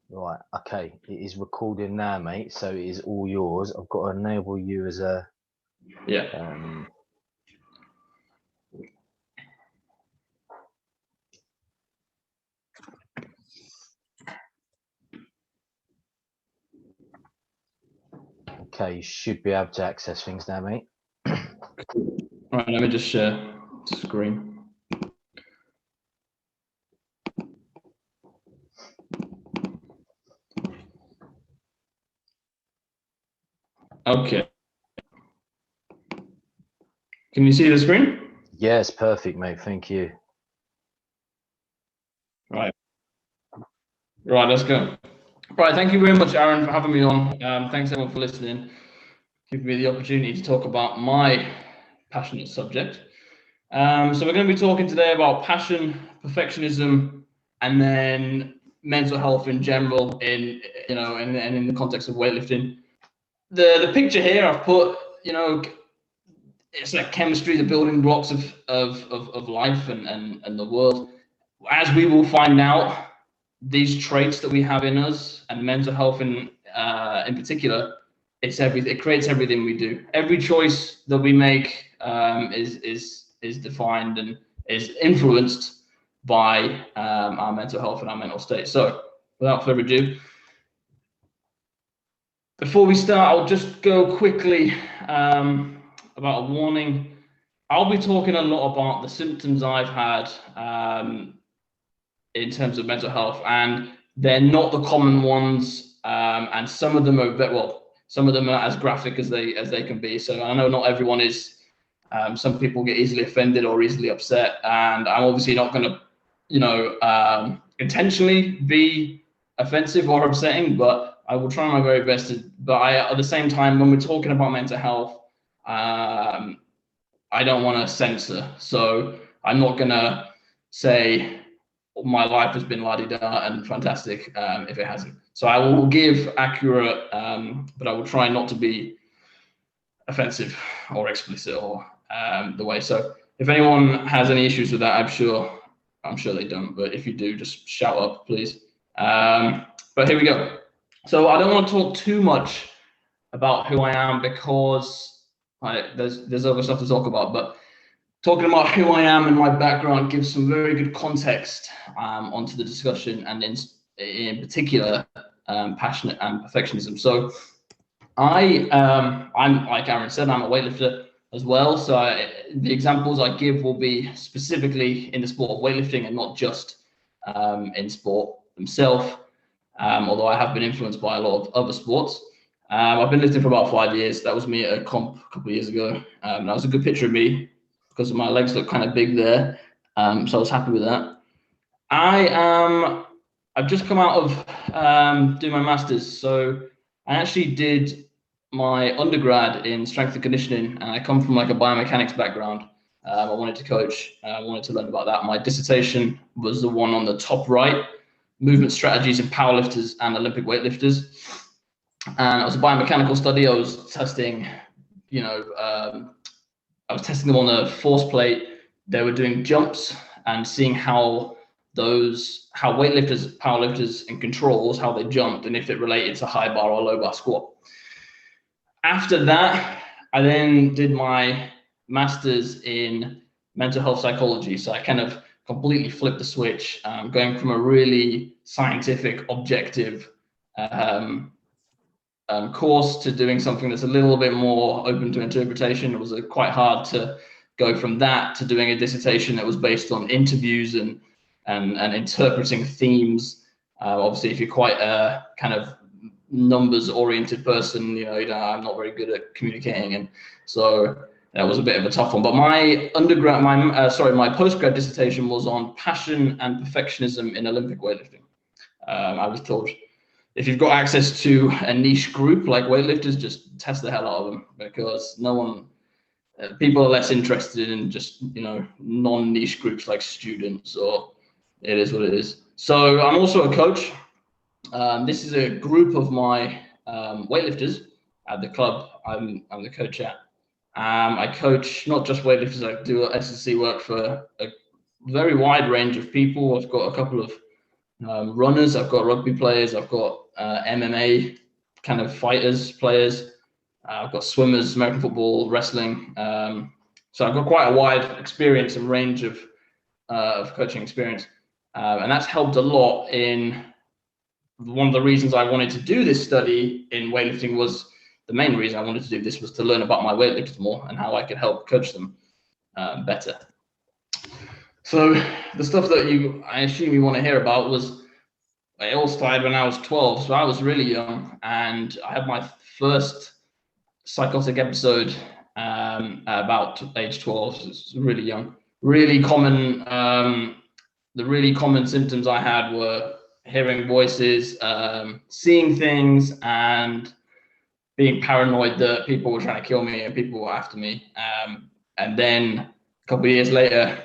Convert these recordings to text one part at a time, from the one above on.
Right, okay, it is recording now, mate, so it is all yours. I've got to enable you as a... Yeah. Okay, you should be able to access things now, mate. All right, let me just share the screen. Okay. Can you see the screen? Yes, perfect, mate, thank you. Right. Right, let's go. Right, thank you very much, Aaron, for having me on. Thanks everyone for listening, giving me the opportunity to talk about my passionate subject. So we're going to be talking today about passion, perfectionism, and then mental health in general, in and in the context of weightlifting. The picture here I've put, it's like chemistry, the building blocks of life and the world. As we will find out, these traits that we have in us, and mental health in particular, it's everything. It creates everything we do. Every choice that we make is defined and is influenced by our mental health and our mental state. So, without further ado, before we start, I'll just go quickly about a warning. I'll be talking a lot about the symptoms I've had in terms of mental health, and they're not the common ones, and some of them are some of them are as graphic as they can be. So I know not everyone is. Some people get easily offended or easily upset, and I'm obviously not going to, intentionally be offensive or upsetting, but I will try my very best to. But at the same time, when we're talking about mental health, I don't want to censor, so I'm not going to say my life has been la-di-da and fantastic if it hasn't. So I will give accurate, but I will try not to be offensive or explicit or the way. So if anyone has any issues with that, I'm sure they don't. But if you do, just shout up, please. But here we go. So I don't want to talk too much about who I am because there's other stuff to talk about. But talking about who I am and my background gives some very good context onto the discussion, and in particular, passionate and perfectionism. So I'm like Aaron said, I'm a weightlifter as well. So the examples I give will be specifically in the sport of weightlifting and not just in sport themselves. Although I have been influenced by a lot of other sports. I've been lifting for about 5 years. That was me at a comp a couple of years ago. That was a good picture of me because my legs look kind of big there. So I was happy with that. I've just come out of doing my master's. So I actually did my undergrad in strength and conditioning, and I come from like a biomechanics background. I wanted to coach. I wanted to learn about that. My dissertation was the one on the top right, movement strategies in powerlifters and Olympic weightlifters. And it was a biomechanical study. I was testing, I was testing them on a force plate. They were doing jumps and seeing how weightlifters, powerlifters, and controls, how they jumped, and if it related to high bar or low bar squat. After that, I then did my master's in mental health psychology. So I kind of completely flipped the switch, going from a really scientific, objective course to doing something that's a little bit more open to interpretation. It was quite hard to go from that to doing a dissertation that was based on interviews and interpreting themes. Obviously, if you're quite a kind of numbers-oriented person, I'm not very good at communicating, and so that was a bit of a tough one. But my undergrad, my postgrad dissertation was on passion and perfectionism in Olympic weightlifting. I was told, if you've got access to a niche group like weightlifters, just test the hell out of them, because people are less interested in just, non-niche groups like students, or it is what it is. So I'm also a coach. This is a group of my weightlifters at the club I'm the coach at. I coach not just weightlifters, I do SSC work for a very wide range of people. I've got a couple of runners, I've got rugby players, I've got MMA kind of players, I've got swimmers, American football, wrestling. So I've got quite a wide experience and range of coaching experience. And that's helped a lot in one of the reasons I wanted to do this study in weightlifting was the main reason I wanted to do this was to learn about my weightlifters more and how I could help coach them better. So the stuff that I assume you want to hear about it all started when I was 12. So I was really young, and I had my first psychotic episode about age 12. So it's really young. Really common. The really common symptoms I had were hearing voices, seeing things, and being paranoid that people were trying to kill me and people were after me. And then a couple of years later,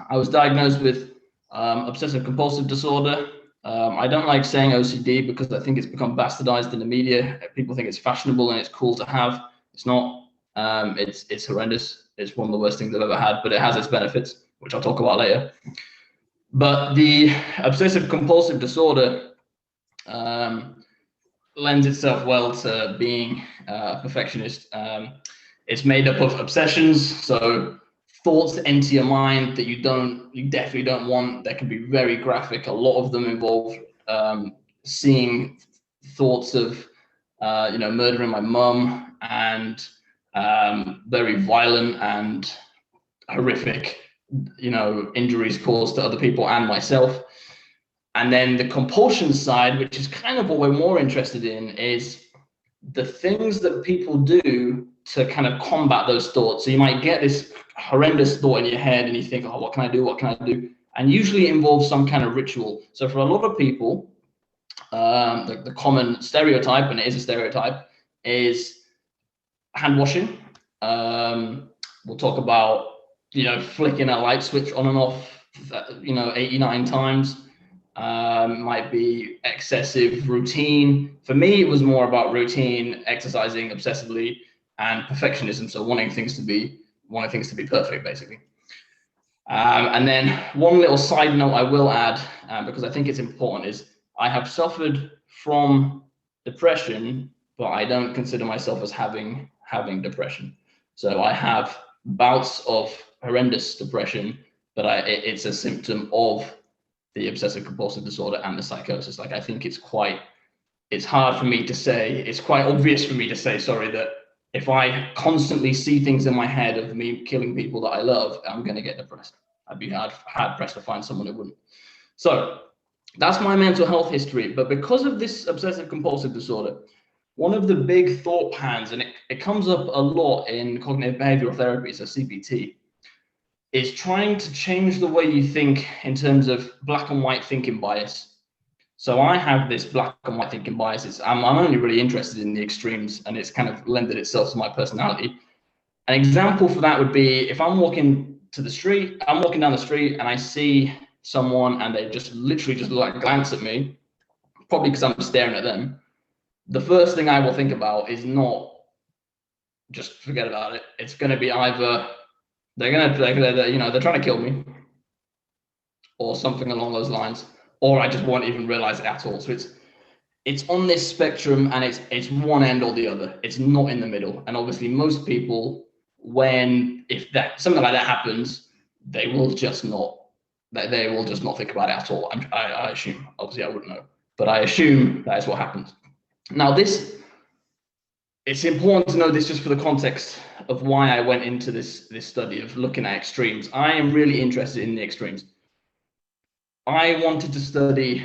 I was diagnosed with obsessive compulsive disorder. I don't like saying OCD because I think it's become bastardized in the media. People think it's fashionable and it's cool to have. It's not. It's horrendous. It's one of the worst things I've ever had, but it has its benefits, which I'll talk about later. But the obsessive compulsive disorder lends itself well to being a perfectionist. It's made up of obsessions, so thoughts that enter your mind that you definitely don't want. That can be very graphic. A lot of them involve seeing thoughts of murdering my mum and very violent and horrific injuries caused to other people and myself. And then the compulsion side, which is kind of what we're more interested in, is the things that people do to kind of combat those thoughts. So you might get this horrendous thought in your head and you think, oh, what can I do? What can I do? And usually it involves some kind of ritual. So for a lot of people, the common stereotype, and it is a stereotype, is hand washing. We'll talk about, flicking a light switch on and off, 89 times. Might be excessive routine. For me, it was more about routine, exercising obsessively, and perfectionism. So wanting things to be perfect, basically. And then one little side note I will add, because I think it's important, is I have suffered from depression, but I don't consider myself as having depression. So I have bouts of horrendous depression, but it's a symptom of the obsessive compulsive disorder and the psychosis. Like, I think it's hard for me to say, it's quite obvious for me to say, sorry, that if I constantly see things in my head of me killing people that I love, I'm going to get depressed. I'd be hard pressed to find someone who wouldn't. So that's my mental health history. But because of this obsessive compulsive disorder, one of the big thought patterns, and it comes up a lot in cognitive behavioral therapy, so CBT, is trying to change the way you think in terms of black and white thinking bias. So I have this black and white thinking bias. I'm only really interested in the extremes, and it's kind of lended itself to my personality. An example for that would be if I'm walking down the street and I see someone and they just literally just like glance at me, probably because I'm staring at them. The first thing I will think about is not just forget about it. It's going to be either they're trying to kill me, or something along those lines, or I just won't even realize it at all. So it's on this spectrum, and it's one end or the other. It's not in the middle. And obviously most people, if something like that happens, they will just not think about it at all. I assume, obviously I wouldn't know, but I assume that is what happens. Now it's important to know this just for the context of why I went into this study of looking at extremes. I am really interested in the extremes. I wanted to study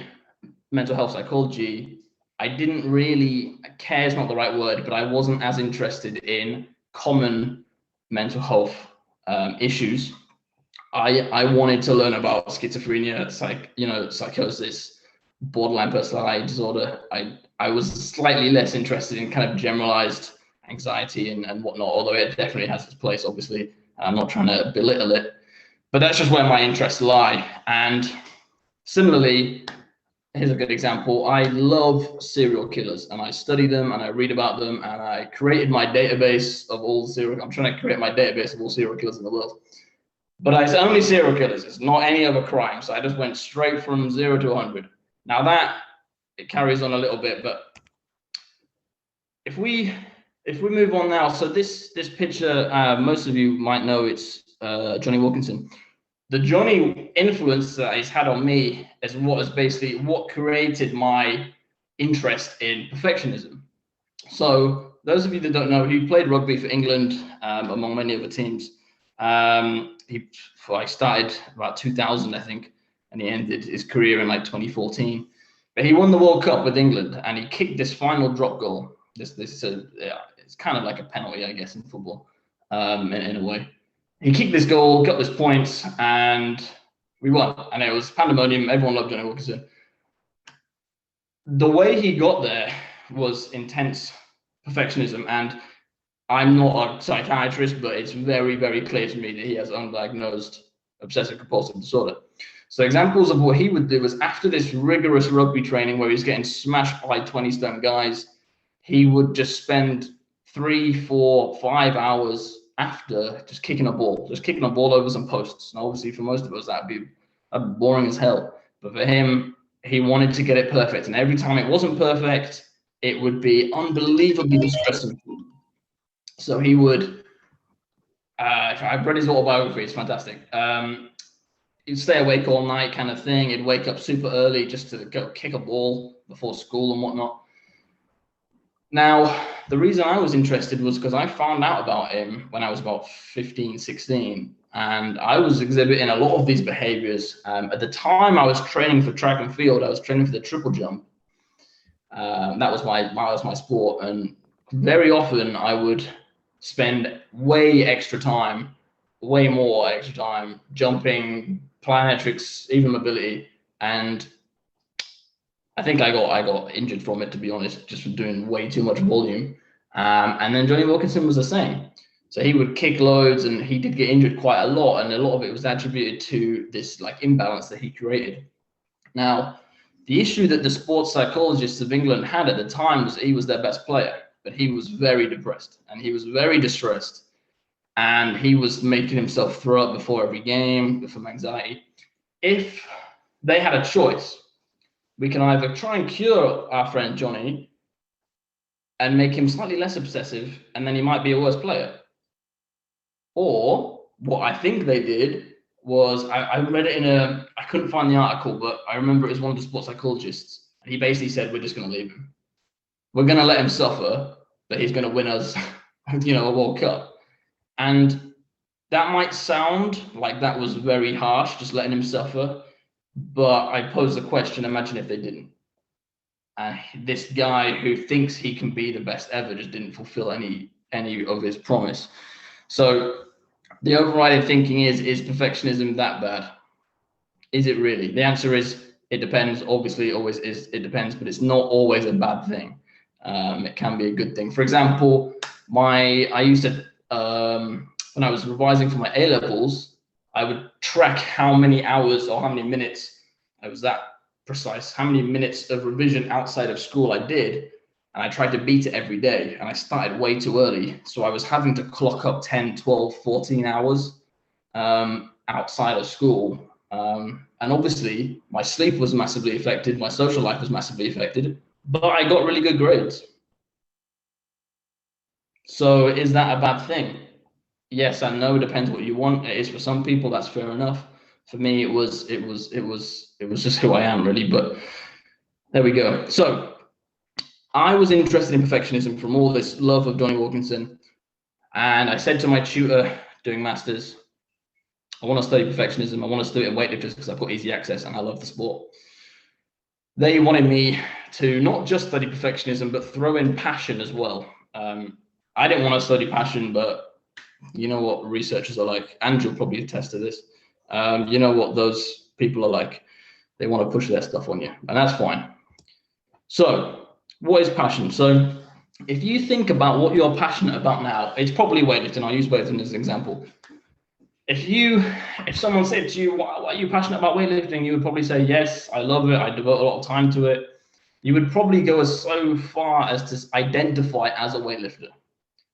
mental health psychology. I didn't really care, is not the right word, but I wasn't as interested in common mental health issues. I wanted to learn about schizophrenia, psychosis, borderline personality disorder. I was slightly less interested in kind of generalized anxiety and whatnot, although it definitely has its place, obviously. I'm not trying to belittle it, but that's just where my interests lie. And similarly, here's a good example. I love serial killers, and I study them and I read about them, and I created my database of all I'm trying to create my database of all serial killers in the world. But it's only serial killers. It's not any other crime. So I just went straight from 0 to 100. Now that it carries on a little bit, but if we move on now, so this picture, most of you might know it's Jonny Wilkinson. The Jonny influence that he's had on me is basically what created my interest in perfectionism. So those of you that don't know, he played rugby for England, among many other teams. He started about 2000, I think, and he ended his career in like 2014. But he won the World Cup with England, and he kicked this final drop goal. It's kind of like a penalty, I guess, in football, in a way. He kicked this goal, got this points, and we won. And it was pandemonium. Everyone loved Jonny Wilkinson. The way he got there was intense perfectionism, and I'm not a psychiatrist, but it's very, very clear to me that he has undiagnosed obsessive compulsive disorder. So examples of what he would do is after this rigorous rugby training where he's getting smashed by 20-stone guys, he would just spend 3, 4, 5 hours after just kicking a ball over some posts. And obviously for most of us, that'd be boring as hell. But for him, he wanted to get it perfect. And every time it wasn't perfect, it would be unbelievably distressing. So he would, I've read his autobiography, it's fantastic. He'd stay awake all night kind of thing. He'd wake up super early just to go kick a ball before school and whatnot. Now, the reason I was interested was because I found out about him when I was about 15, 16, and I was exhibiting a lot of these behaviors. At the time I was training for track and field, I was training for the triple jump. That was my sport, and very often I would spend way more extra time jumping, plyometrics, even mobility, and I think I got injured from it, to be honest, just from doing way too much volume. And then Jonny Wilkinson was the same. So he would kick loads, and he did get injured quite a lot, and a lot of it was attributed to this like imbalance that he created. Now, the issue that the sports psychologists of England had at the time was he was their best player, but he was very depressed and he was very distressed, and he was making himself throw up before every game from anxiety. If they had a choice, we can either try and cure our friend Jonny and make him slightly less obsessive, and then he might be a worse player. Or what I think they did was, I read it I couldn't find the article, but I remember it was one of the sports psychologists. And he basically said, we're just going to leave him. We're going to let him suffer, but he's going to win us, a World Cup. And that might sound like that was very harsh, just letting him suffer. But I pose the question, imagine if they didn't. This guy who thinks he can be the best ever just didn't fulfill any of his promise. So the overriding thinking is perfectionism that bad? Is it really? The answer is, it depends. Obviously, it always is. It depends, but it's not always a bad thing. It can be a good thing. For example, I used to, when I was revising for my A-levels, I would track how many hours or how many minutes, I was that precise, how many minutes of revision outside of school I did. And I tried to beat it every day, and I started way too early. So I was having to clock up 10, 12, 14 hours outside of school. And obviously my sleep was massively affected. My social life was massively affected, but I got really good grades. So is that a bad thing? Yes and no, depends what you want. It is for some people, that's fair enough. For me, it was just who I am, really. But there we go. So I was interested in perfectionism from all this love of Jonny Wilkinson, and I said to my tutor doing masters, I want to study perfectionism. I want to study it in weightlifters because I've got easy access and I love the sport. They wanted me to not just study perfectionism, but throw in passion as well. I didn't want to study passion, but you know what researchers are like. Andrew will probably attest to this. You know what those people are like. They want to push their stuff on you, and that's fine. So what is passion? So if you think about what you're passionate about now, it's probably weightlifting. I'll use weightlifting as an example. If someone said to you, why are you passionate about weightlifting? You would probably say, yes, I love it. I devote a lot of time to it. You would probably go as so far as to identify as a weightlifter.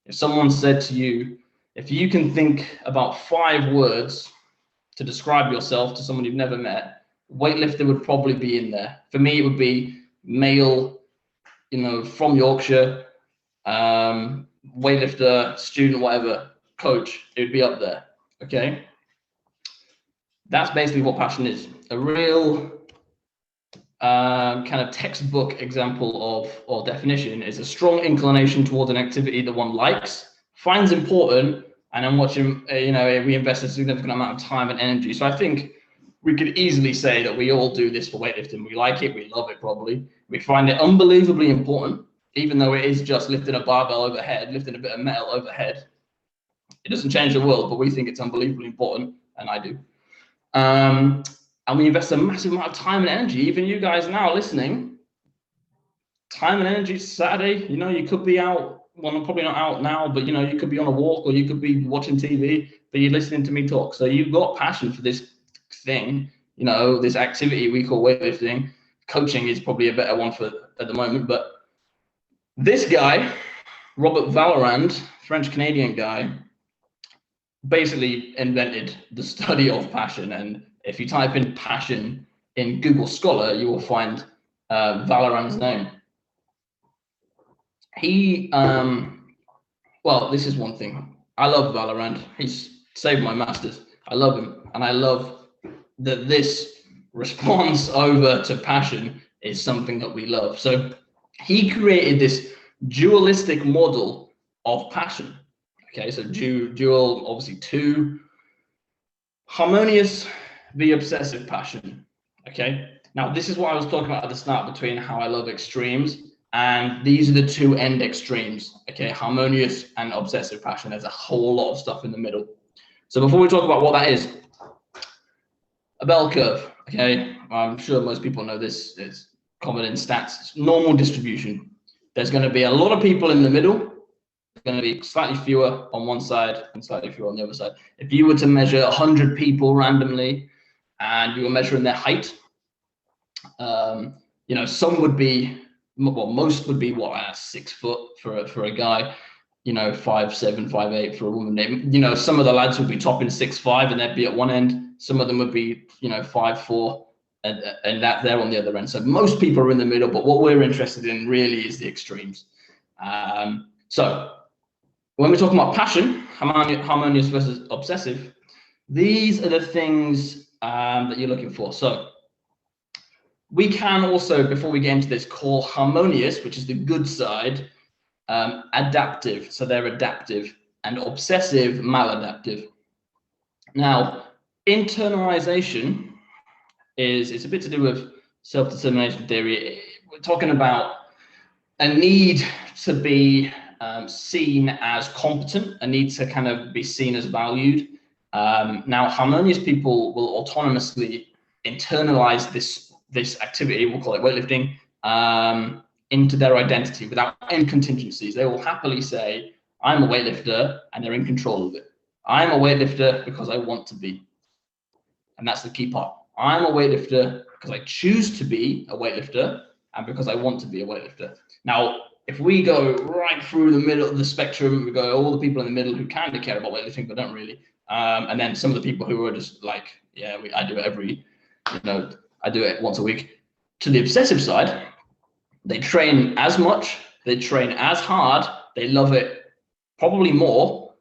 If someone said to you, if you can think about 5 words to describe yourself to someone you've never met, weightlifter would probably be in there. For me, it would be male, from Yorkshire, weightlifter, student, whatever, coach. It would be up there. Okay. That's basically what passion is. A real kind of textbook example of, or definition, is a strong inclination towards an activity that one likes, finds important, and then watching, we invest a significant amount of time and energy. So I think we could easily say that we all do this for weightlifting. We like it, we love it probably. We find it unbelievably important, even though it is just lifting a barbell overhead, lifting a bit of metal overhead. It doesn't change the world, but we think it's unbelievably important, and I do. And we invest a massive amount of time and energy. Even you guys now listening, time and energy. Saturday, you could be out. Well, I'm probably not out now, but you could be on a walk, or you could be watching TV, but you're listening to me talk. So you've got passion for this thing, this activity we call weightlifting. Coaching is probably a better one for at the moment. But this guy, Robert Vallerand, French-Canadian guy, basically invented the study of passion. And if you type in passion in Google Scholar, you will find Vallerand's name. He, this is one thing. I love Vallerand. He's saved my masters. I love him. And I love that this response over to passion is something that we love. So he created this dualistic model of passion. Okay, so dual, obviously two. Harmonious v obsessive passion. Okay, now this is what I was talking about at the start between how I love extremes, and these are the two end extremes. Okay, harmonious and obsessive passion. There's a whole lot of stuff in the middle. So before we talk about what that is, a bell curve. Okay, I'm sure most people know this. It's common in stats. It's normal distribution. There's going to be a lot of people in the middle. Going to be slightly fewer on one side and slightly fewer on the other side. If you were to measure 100 people randomly and you were measuring their height, some would be, most would be 6 foot for a guy, 5'7", 5'8" for a woman. Some of the lads would be topping 6'5", and they'd be at one end. Some of them would be 5'4", and that they're on the other end. So most people are in the middle, but what we're interested in really is the extremes. So when we're talking about passion, harmonious versus obsessive, these are the things that you're looking for. So we can also, before we get into this, call harmonious, which is the good side, adaptive. So they're adaptive, and obsessive, maladaptive. Now, internalization is a bit to do with self-determination theory. We're talking about a need to be seen as competent, a need to kind of be seen as valued. Now, harmonious people will autonomously internalize this activity, we'll call it weightlifting, into their identity without any contingencies. They will happily say, I'm a weightlifter, and they're in control of it. I'm a weightlifter because I want to be. And that's the key part. I'm a weightlifter because I choose to be a weightlifter and because I want to be a weightlifter. Now, if we go right through the middle of the spectrum, we go all the people in the middle who kind of care about weightlifting but don't really, and then some of the people who are just like, yeah, I do it I do it once a week. To the obsessive side, they train as much, they train as hard, they love it probably more.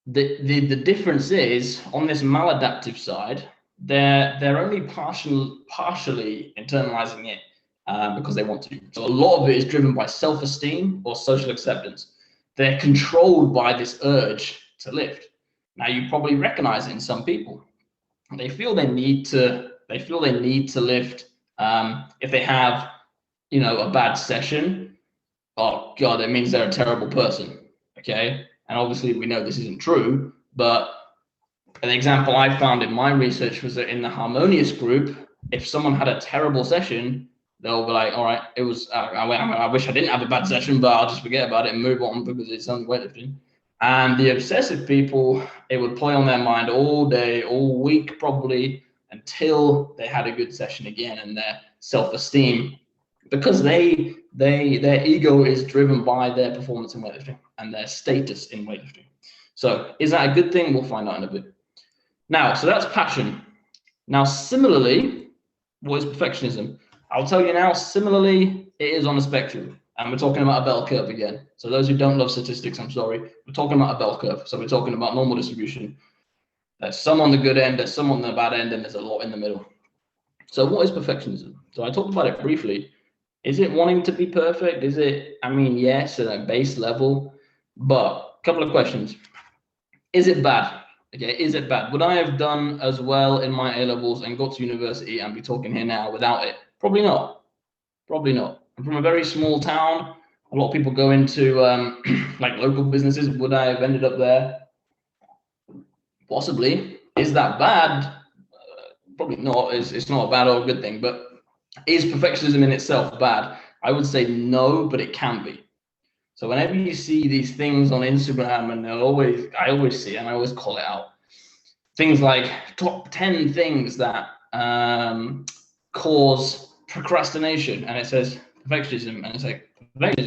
The difference is on this maladaptive side, they're only partially internalizing it. Because they want to. So a lot of it is driven by self-esteem or social acceptance. They're controlled by this urge to lift. Now, you probably recognize it in some people. They feel they need to lift. If they have, a bad session, oh God, it means they're a terrible person. Okay. And obviously we know this isn't true, but an example I found in my research was that in the harmonious group, if someone had a terrible session, they'll be like, all right, it was, I wish I didn't have a bad session, but I'll just forget about it and move on because it's only weightlifting. And the obsessive people, it would play on their mind all day, all week, probably until they had a good session again, and their self-esteem, because their ego is driven by their performance in weightlifting and their status in weightlifting. So is that a good thing? We'll find out in a bit. Now, so that's passion. Now, similarly, what is perfectionism? I'll tell you now, similarly, it is on a spectrum. And we're talking about a bell curve again. So those who don't love statistics, I'm sorry. We're talking about a bell curve. So we're talking about normal distribution. There's some on the good end, there's some on the bad end, and there's a lot in the middle. So what is perfectionism? So I talked about it briefly. Is it wanting to be perfect? Is it, I mean, yes, at a base level, but a couple of questions. Is it bad? Okay, is it bad? Would I have done as well in my A-levels and got to university and be talking here now without it? Probably not. Probably not. I'm from a very small town. A lot of people go into like local businesses. Would I have ended up there? Possibly. Is that bad? Probably not. It's not a bad or a good thing. But is perfectionism in itself bad? I would say no, but it can be. So whenever you see these things on Instagram, and I always see, and I always call it out, things like top 10 things that cause procrastination, and it says perfectionism, and it's like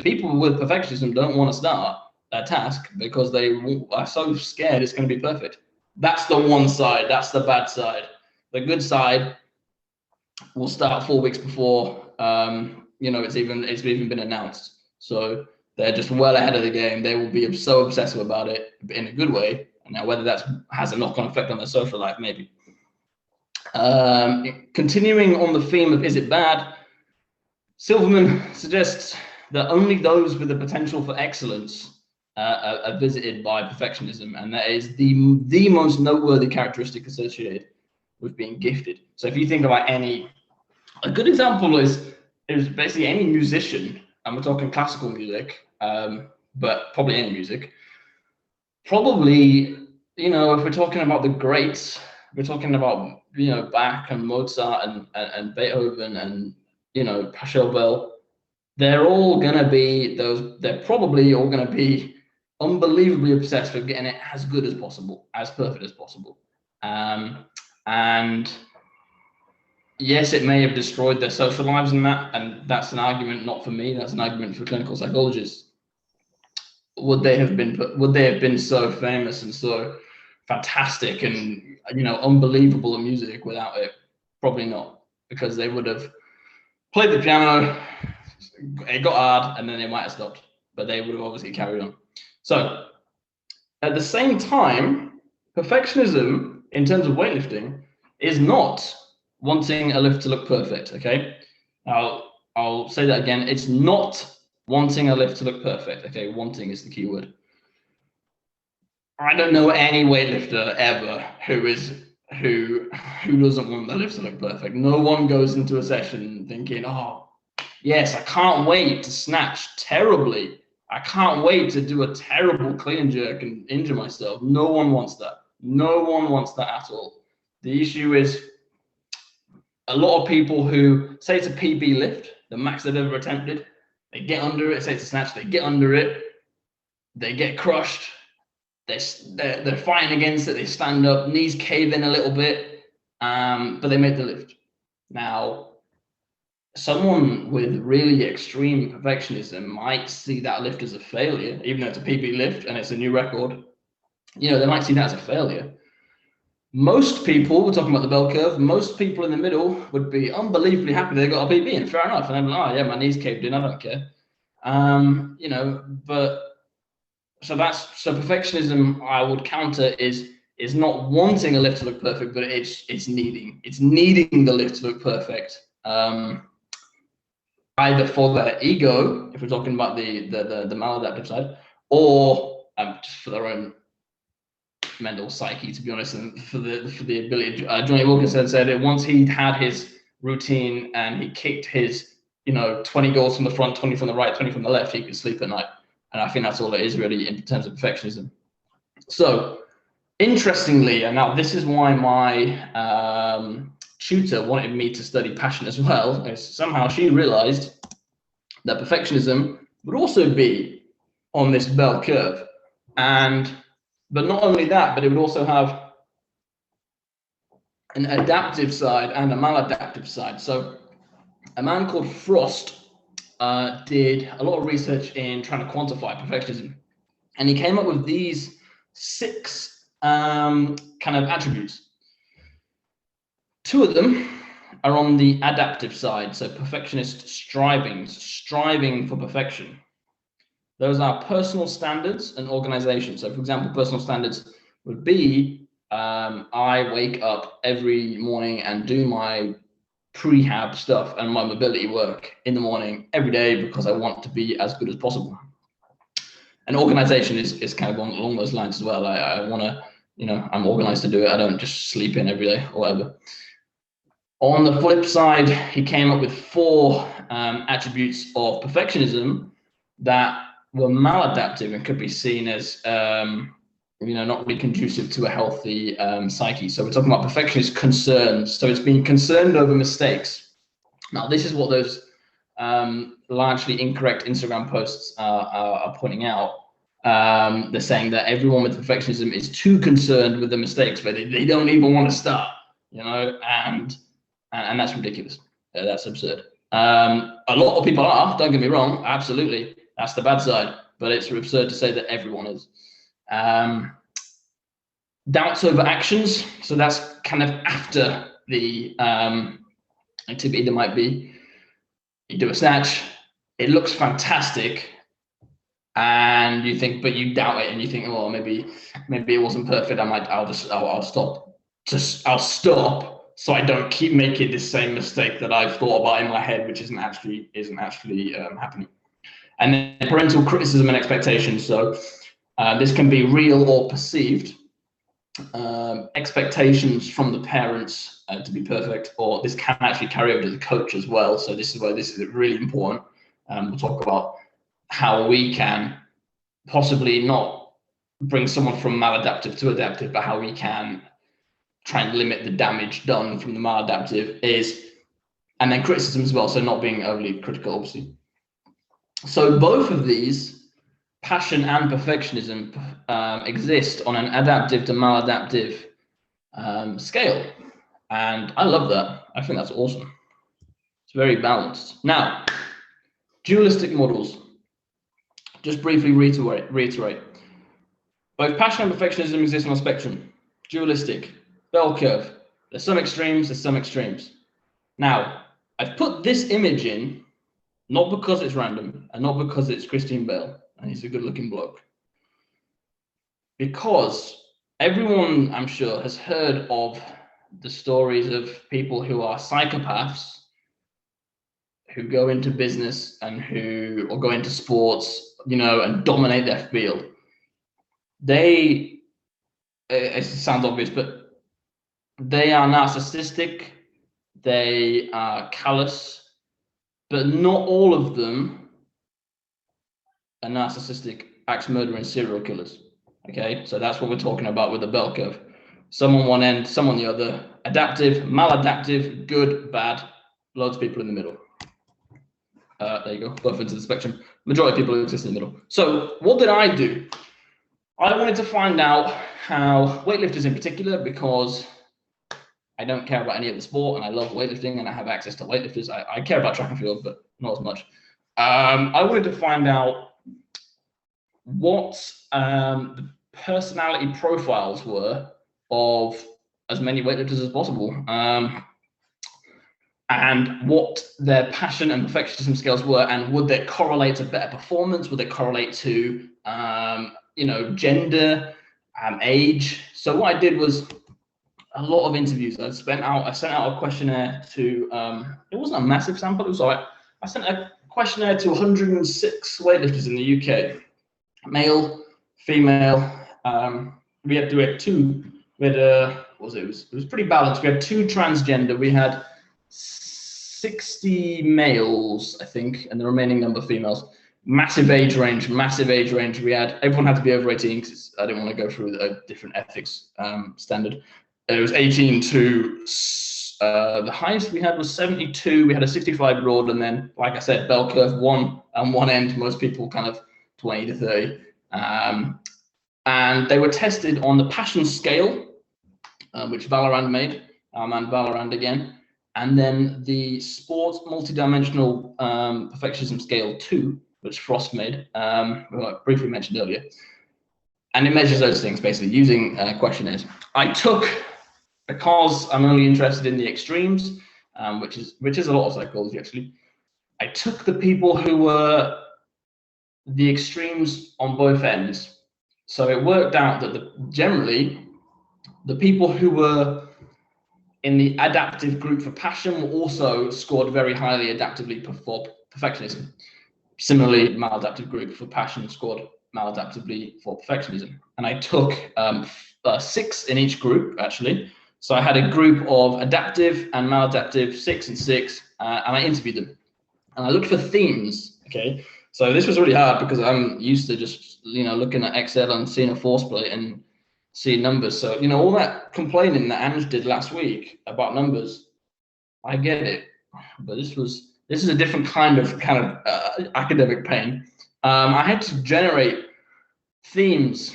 people with perfectionism don't want to start a task because they are so scared it's going to be perfect. That's the one side. That's the bad side. The good side will start 4 weeks before it's even been announced. So they're just well ahead of the game. They will be so obsessive about it in a good way. Now, whether that has a knock-on effect on their social life, maybe. Continuing on the theme of is it bad, Silverman suggests that only those with the potential for excellence are visited by perfectionism, and that is the most noteworthy characteristic associated with being gifted. So if you think about a good example is basically any musician, and we're talking classical music, but probably any music. Probably, if we're talking about the greats, we're talking about, Bach and Mozart and Beethoven and, Pachelbel. They're probably all going to be unbelievably obsessed with getting it as good as possible, as perfect as possible. And yes, it may have destroyed their social lives and that's an argument not for me. That's an argument for clinical psychologists. Would they have been so famous and so fantastic and unbelievable in music without it? Probably not, because they would have played the piano, it got hard, and then they might have stopped, but they would have obviously carried on. So at the same time, perfectionism in terms of weightlifting is not wanting a lift to look perfect. Okay, I'll say that again. It's not wanting a lift to look perfect. Okay, wanting is the key word. I don't know any weightlifter ever who doesn't want the lift to look perfect. No one goes into a session thinking, oh, yes, I can't wait to snatch terribly. I can't wait to do a terrible clean and jerk and injure myself. No one wants that. No one wants that at all. The issue is a lot of people who say it's a PB lift, the max they've ever attempted, they get under it, say it's a snatch, they get under it, they get crushed, they're fighting against it, they stand up, knees cave in a little bit, but they make the lift. Now, someone with really extreme perfectionism might see that lift as a failure, even though it's a PB lift and it's a new record. They might see that as a failure. Most people, we're talking about the bell curve, most people in the middle would be unbelievably happy they got a PB, and fair enough. And they're like, oh yeah, my knees caved in, I don't care. But so perfectionism, I would counter is not wanting a lift to look perfect, but it's needing the lift to look perfect. Either for their ego, if we're talking about the maladaptive side, or just for their own mental psyche, to be honest, and for the ability. Jonny Influence said it once he'd had his routine and he kicked his 20 goals from the front, 20 from the right, 20 from the left, he could sleep at night. And I think that's all it is really in terms of perfectionism. So interestingly, and now this is why my tutor wanted me to study passion as well, is somehow she realized that perfectionism would also be on this bell curve. But not only that, but it would also have an adaptive side and a maladaptive side. So a man called Frost did a lot of research in trying to quantify perfectionism. And he came up with these 6 kind of attributes. Two of them are on the adaptive side, so perfectionist striving for perfection. Those are personal standards and organization. So, for example, personal standards would be I wake up every morning and do my prehab stuff and my mobility work in the morning every day because I want to be as good as possible. And organization is kind of along those lines as well. I want to, I'm organized to do it. I don't just sleep in every day or whatever. On the flip side, he came up with 4 attributes of perfectionism that were maladaptive and could be seen as, not really conducive to a healthy psyche. So we're talking about perfectionist concerns. So it's being concerned over mistakes. Now, this is what those largely incorrect Instagram posts are pointing out. They're saying that everyone with perfectionism is too concerned with the mistakes, but they don't even want to start, and that's ridiculous. That's absurd. A lot of people are, don't get me wrong, absolutely. That's the bad side, but it's absurd to say that everyone is. Doubts over actions. So that's kind of after the activity. There might be, you do a snatch, it looks fantastic, and you think, but you doubt it, and you think, oh, maybe it wasn't perfect. I'll stop. I'll stop. So I don't keep making this same mistake that I've thought about in my head, which isn't actually happening. And then parental criticism and expectations. So this can be real or perceived. Expectations from the parents to be perfect, or this can actually carry over to the coach as well. So this is where this is really important. We'll talk about how we can possibly not bring someone from maladaptive to adaptive, but how we can try and limit the damage done from the maladaptive and then criticism as well. So not being overly critical, obviously. So both of these, passion and perfectionism, exist on an adaptive to maladaptive scale. And I love that. I think that's awesome. It's very balanced. Now, dualistic models. Just briefly reiterate. Both passion and perfectionism exist on a spectrum. Dualistic, bell curve. There's some extremes, there's some extremes. Now, I've put this image in, not because it's random, and not because it's Christian Bale, and he's a good-looking bloke. Because everyone, I'm sure, has heard of the stories of people who are psychopaths, who go into business or go into sports, and dominate their field. It sounds obvious, but they are narcissistic, they are callous, but not all of them are narcissistic axe murdering serial killers. Okay, so that's what we're talking about with the bell curve. Some on one end, some on the other. Adaptive, maladaptive, good, bad. Loads of people in the middle. There you go, both into the spectrum. Majority of people exist in the middle. So what did I do? I wanted to find out how weightlifters in particular, because I don't care about any of the sport and I love weightlifting and I have access to weightlifters. I care about track and field, but not as much. I wanted to find out what the personality profiles were of as many weightlifters as possible, and what their passion and perfectionism scales were, and would they correlate to better performance? Would they correlate to gender, age? So what I did was a lot of interviews. I sent out a questionnaire to, it wasn't a massive sample, it was all right. I sent a questionnaire to 106 weightlifters in the UK, male, female. We had two. It was pretty balanced. We had 2 transgender. We had 60 males, I think, and the remaining number females. Massive age range. Everyone had to be over 18 because I didn't want to go through a different ethics standard. It was 18 to the highest we had was 72. We had a 65-year-old, and then, like I said, bell curve one end. Most people kind of 20 to 30, and they were tested on the passion scale, which Valorand made, and Valorand again, and then the sports multidimensional perfectionism scale 2, which Frost made, I briefly mentioned earlier. And it measures those things basically using questionnaires. I took because I'm only interested in the extremes, which is a lot of psychology actually, I took the people who were the extremes on both ends. So it worked out that generally the people who were in the adaptive group for passion also scored very highly adaptively for perfectionism. Similarly, maladaptive group for passion scored maladaptively for perfectionism. And I took 6 in each group, actually. So I had a group of adaptive and maladaptive, 6 and 6, and I interviewed them. And I looked for themes, okay? So this was really hard because I'm used to just, looking at Excel and seeing a force plate and seeing numbers. So, all that complaining that Ange did last week about numbers, I get it. But this is a different kind of academic pain. I had to generate themes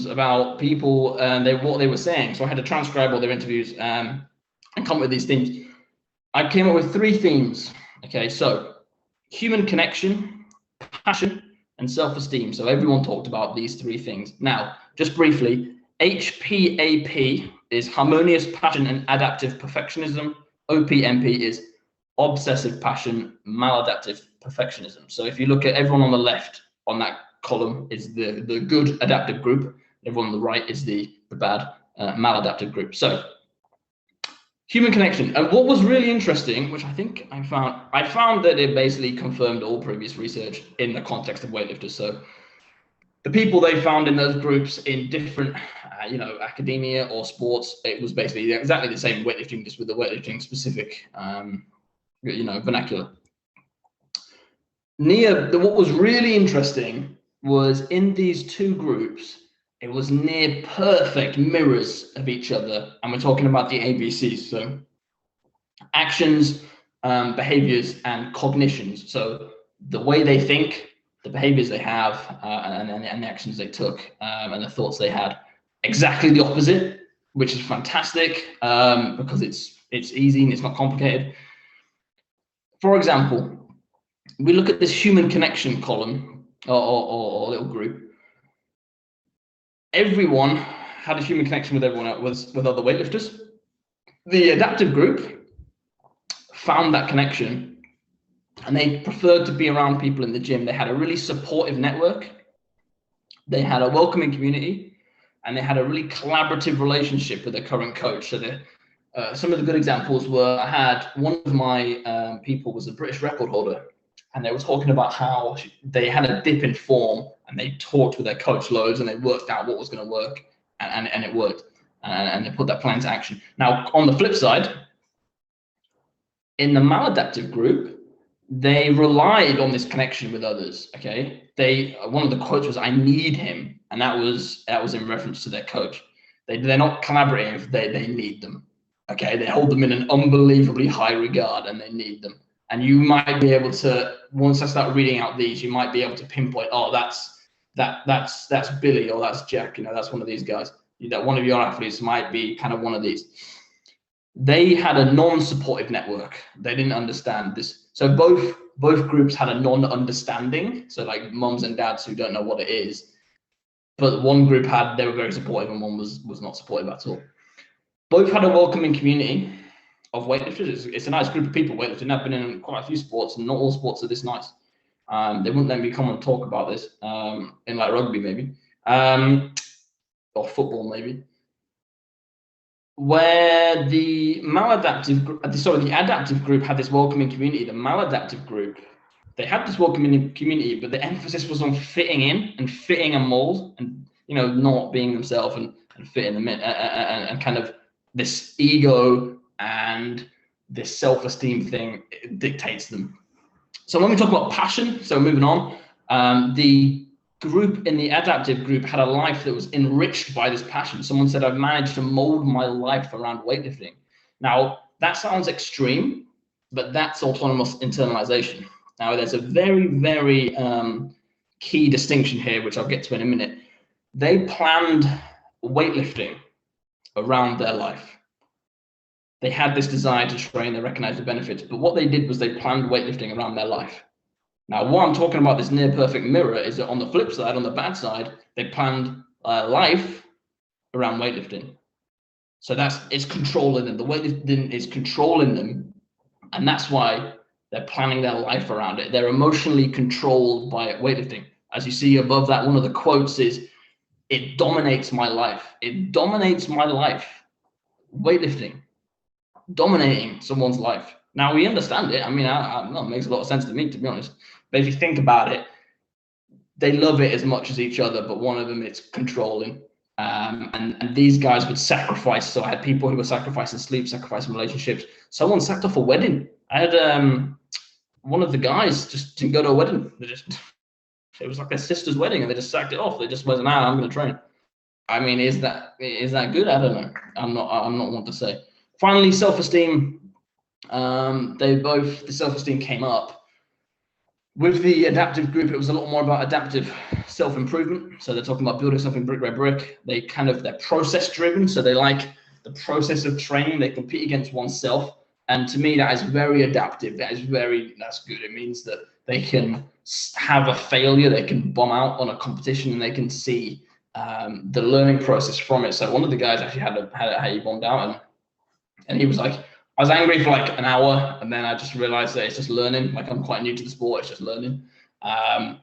about people and what they were saying. So I had to transcribe all their interviews and come up with these themes. I came up with 3 themes. Okay, so human connection, passion, and self-esteem. So everyone talked about these 3 things. Now, just briefly, HPAP is harmonious passion and adaptive perfectionism. OPMP is obsessive passion, maladaptive perfectionism. So if you look at everyone on the left on that column is the good adaptive group. Everyone on the right is the bad maladaptive group. So human connection. And what was really interesting, which I think I found that it basically confirmed all previous research in the context of weightlifters. So the people they found in those groups in different, academia or sports, it was basically exactly the same weightlifting, just with the weightlifting specific, vernacular. What was really interesting was in these 2 groups, it was near perfect mirrors of each other. And we're talking about the ABCs. So actions, behaviors, and cognitions. So the way they think, the behaviors they have, and the actions they took, and the thoughts they had, exactly the opposite, which is fantastic because it's easy and it's not complicated. For example, we look at this human connection column or little group. Everyone had a human connection with everyone else, with other weightlifters. The adaptive group found that connection and they preferred to be around people in the gym. They had a really supportive network. They had a welcoming community, and they had a really collaborative relationship with their current coach. So some of the good examples were, I had one of my people was a British record holder, and they were talking about how they had a dip in form, and they talked with their coach loads, and they worked out what was going to work, and it worked, and they put that plan into action. Now, on the flip side, in the maladaptive group, they relied on this connection with others. Okay, one of the quotes was, "I need him," and that was in reference to their coach. They're not collaborative; they need them. Okay, they hold them in an unbelievably high regard, and they need them. And you might be able to, once I start reading out these, you might be able to pinpoint, oh, that's Billy, or that's Jack. That's one of these guys. That one of your athletes might be kind of one of these. They had a non-supportive network. They didn't understand this. So both groups had a non-understanding. So like moms and dads who don't know what it is. But one group they were very supportive, and one was not supportive at all. Both had a welcoming community of weightlifters. It's a nice group of people weightlifting. I've been in quite a few sports, and not all sports are this nice. They wouldn't let me come and talk about this in like rugby maybe, or football maybe. Where the adaptive group had this welcoming community, the maladaptive group, they had this welcoming community, but the emphasis was on fitting in and fitting a mold, and not being themselves and fitting them in, and kind of this ego and this self-esteem thing dictates them. So when we talk about passion, so moving on, the group in the adaptive group had a life that was enriched by this passion. Someone said, "I've managed to mold my life around weightlifting." Now, that sounds extreme, but that's autonomous internalization. Now, there's a very, very key distinction here, which I'll get to in a minute. They planned weightlifting around their life. They had this desire to train, they recognized the benefits, but what they did was they planned weightlifting around their life. Now, what I'm talking about, this near perfect mirror, is that on the flip side, on the bad side, they planned life around weightlifting. So it's controlling them. The weightlifting is controlling them, and that's why they're planning their life around it. They're emotionally controlled by weightlifting. As you see above that, one of the quotes is, "It dominates my life. It dominates my life." Weightlifting, dominating someone's life. Now we understand it. I mean, it makes a lot of sense to me, to be honest. But if you think about it, they love it as much as each other, but one of them is controlling. And these guys would sacrifice. So I had people who were sacrificing sleep, sacrificing relationships. Someone sacked off a wedding. I had one of the guys just didn't go to a wedding. It was like their sister's wedding, and they just sacked it off. They just wasn't, I'm going to train. I mean, is that good? I don't know. I'm not one to say. Finally, self-esteem. The self-esteem came up. With the adaptive group, it was a lot more about adaptive self-improvement. So they're talking about building something brick by brick. They're process driven. So they like the process of training. They compete against oneself. And to me, that is very adaptive. That's good. It means that they can have a failure. They can bomb out on a competition, and they can see the learning process from it. So one of the guys actually he bombed out, and he was like, I was angry for like an hour, and then I just realized that it's just learning. Like, I'm quite new to the sport, it's just learning. And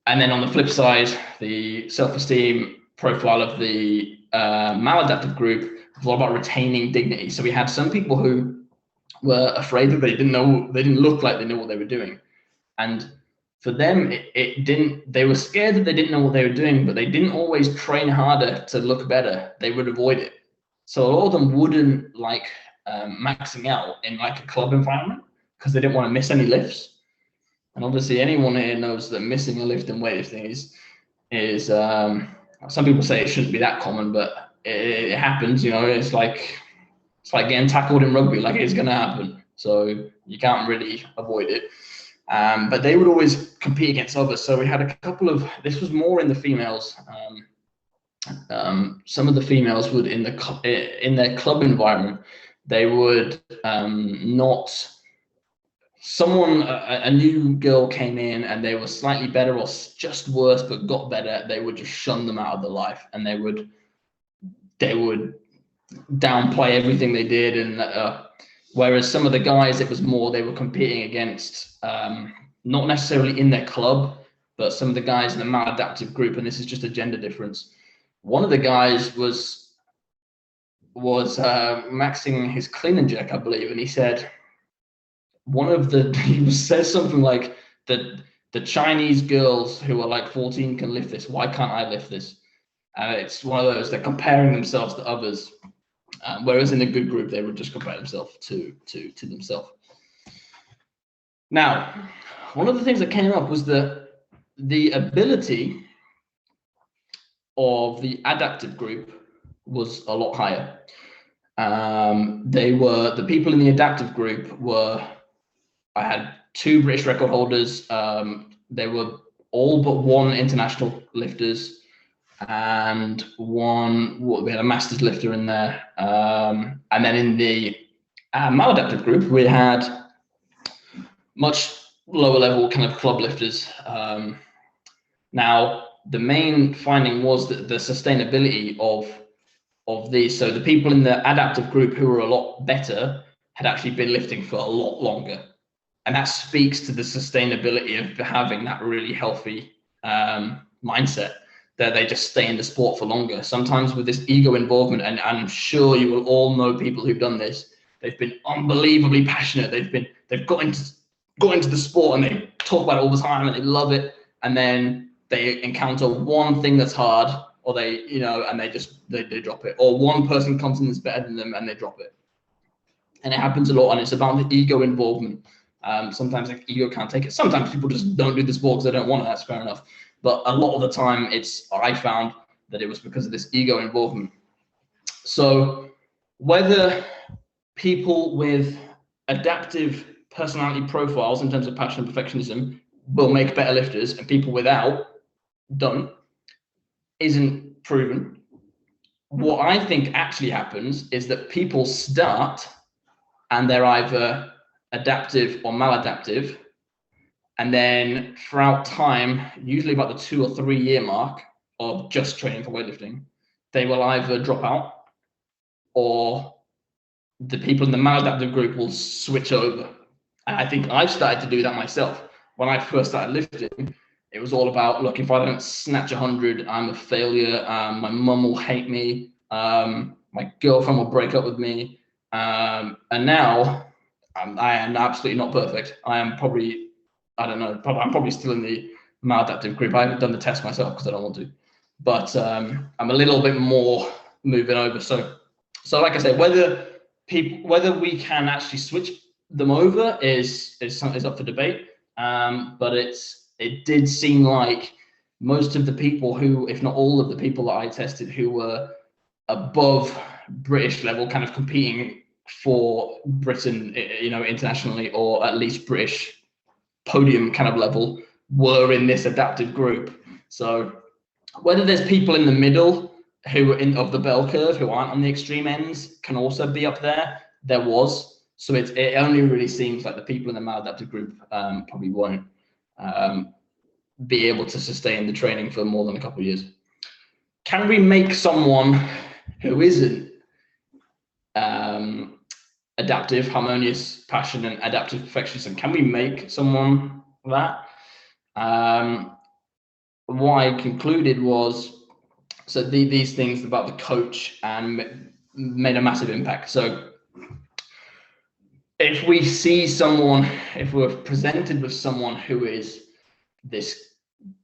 then on the flip side, the self-esteem profile of the maladaptive group was all about retaining dignity. So we had some people who were afraid that they didn't look like they knew what they were doing. And for them, they were scared that they didn't know what they were doing, but they didn't always train harder to look better. They would avoid it. So a lot of them wouldn't like maxing out in like a club environment because they didn't want to miss any lifts. And obviously anyone here knows that missing a lift in weightlifting is some people say it shouldn't be that common, but it happens. It's like getting tackled in rugby. Like, it's going to happen, so you can't really avoid it. But they would always compete against others. So we had a couple of, this was more in the females. Some of the females would in their club environment, they would not. A new girl came in and they were slightly better or just worse, but got better. They would just shun them out of the life, and they would downplay everything they did. And whereas some of the guys, it was more they were competing against, not necessarily in their club, but some of the guys in the maladaptive group, and this is just a gender difference. One of the guys was maxing his clean and jerk, I believe, and he said he says something like that the Chinese girls who are like 14 can lift this. Why can't I lift this? It's one of those, they're comparing themselves to others, whereas in a good group they would just compare themselves to themselves. Now, one of the things that came up was the ability of the adaptive group was a lot higher. The people in the adaptive group I had 2 British record holders. They were all but one international lifters, and we had a masters lifter in there. And then in the maladaptive group, we had much lower level kind of club lifters. Now, the main finding was that the sustainability of these, so the people in the adaptive group who were a lot better had actually been lifting for a lot longer. And that speaks to the sustainability of having that really healthy mindset, that they just stay in the sport for longer. Sometimes with this ego involvement, and I'm sure you will all know people who've done this, they've been unbelievably passionate. They've got into the sport and they talk about it all the time and they love it. And then they encounter one thing that's hard, or and they drop it. Or one person comes in that's better than them and they drop it. And it happens a lot, and it's about the ego involvement. Sometimes like ego can't take it. Sometimes people just don't do the sport because they don't want it. That's fair enough. But a lot of the time, I found that it was because of this ego involvement. So whether people with adaptive personality profiles in terms of passion and perfectionism will make better lifters, and people without don't, isn't proven. What I think actually happens is that people start and they're either adaptive or maladaptive, and then throughout time, usually about the 2 or 3 year mark of just training for weightlifting, they will either drop out or the people in the maladaptive group will switch over. And I think I've started to do that myself. When I first started lifting, it was all about, look, if I don't snatch 100, I'm a failure. My mum will hate me. My girlfriend will break up with me. And now I am absolutely not perfect. I am probably, I don't know, I'm probably still in the maladaptive group. I haven't done the test myself because I don't want to. But I'm a little bit more moving over. So like I said, whether we can actually switch them over is up for debate. But it did seem like most of the people who, if not all of the people that I tested, who were above British level, kind of competing for Britain, internationally, or at least British podium kind of level, were in this adaptive group. So whether there's people in the middle who of the bell curve who aren't on the extreme ends can also be up there, there was. So it only really seems like the people in the maladaptive group probably won't be able to sustain the training for more than a couple of years. Can we make someone who isn't adaptive, harmonious, passion, and adaptive perfectionism, can we make someone that? What I concluded was, so these things about the coach and made a massive impact. So if we see someone, if we're presented with someone who is this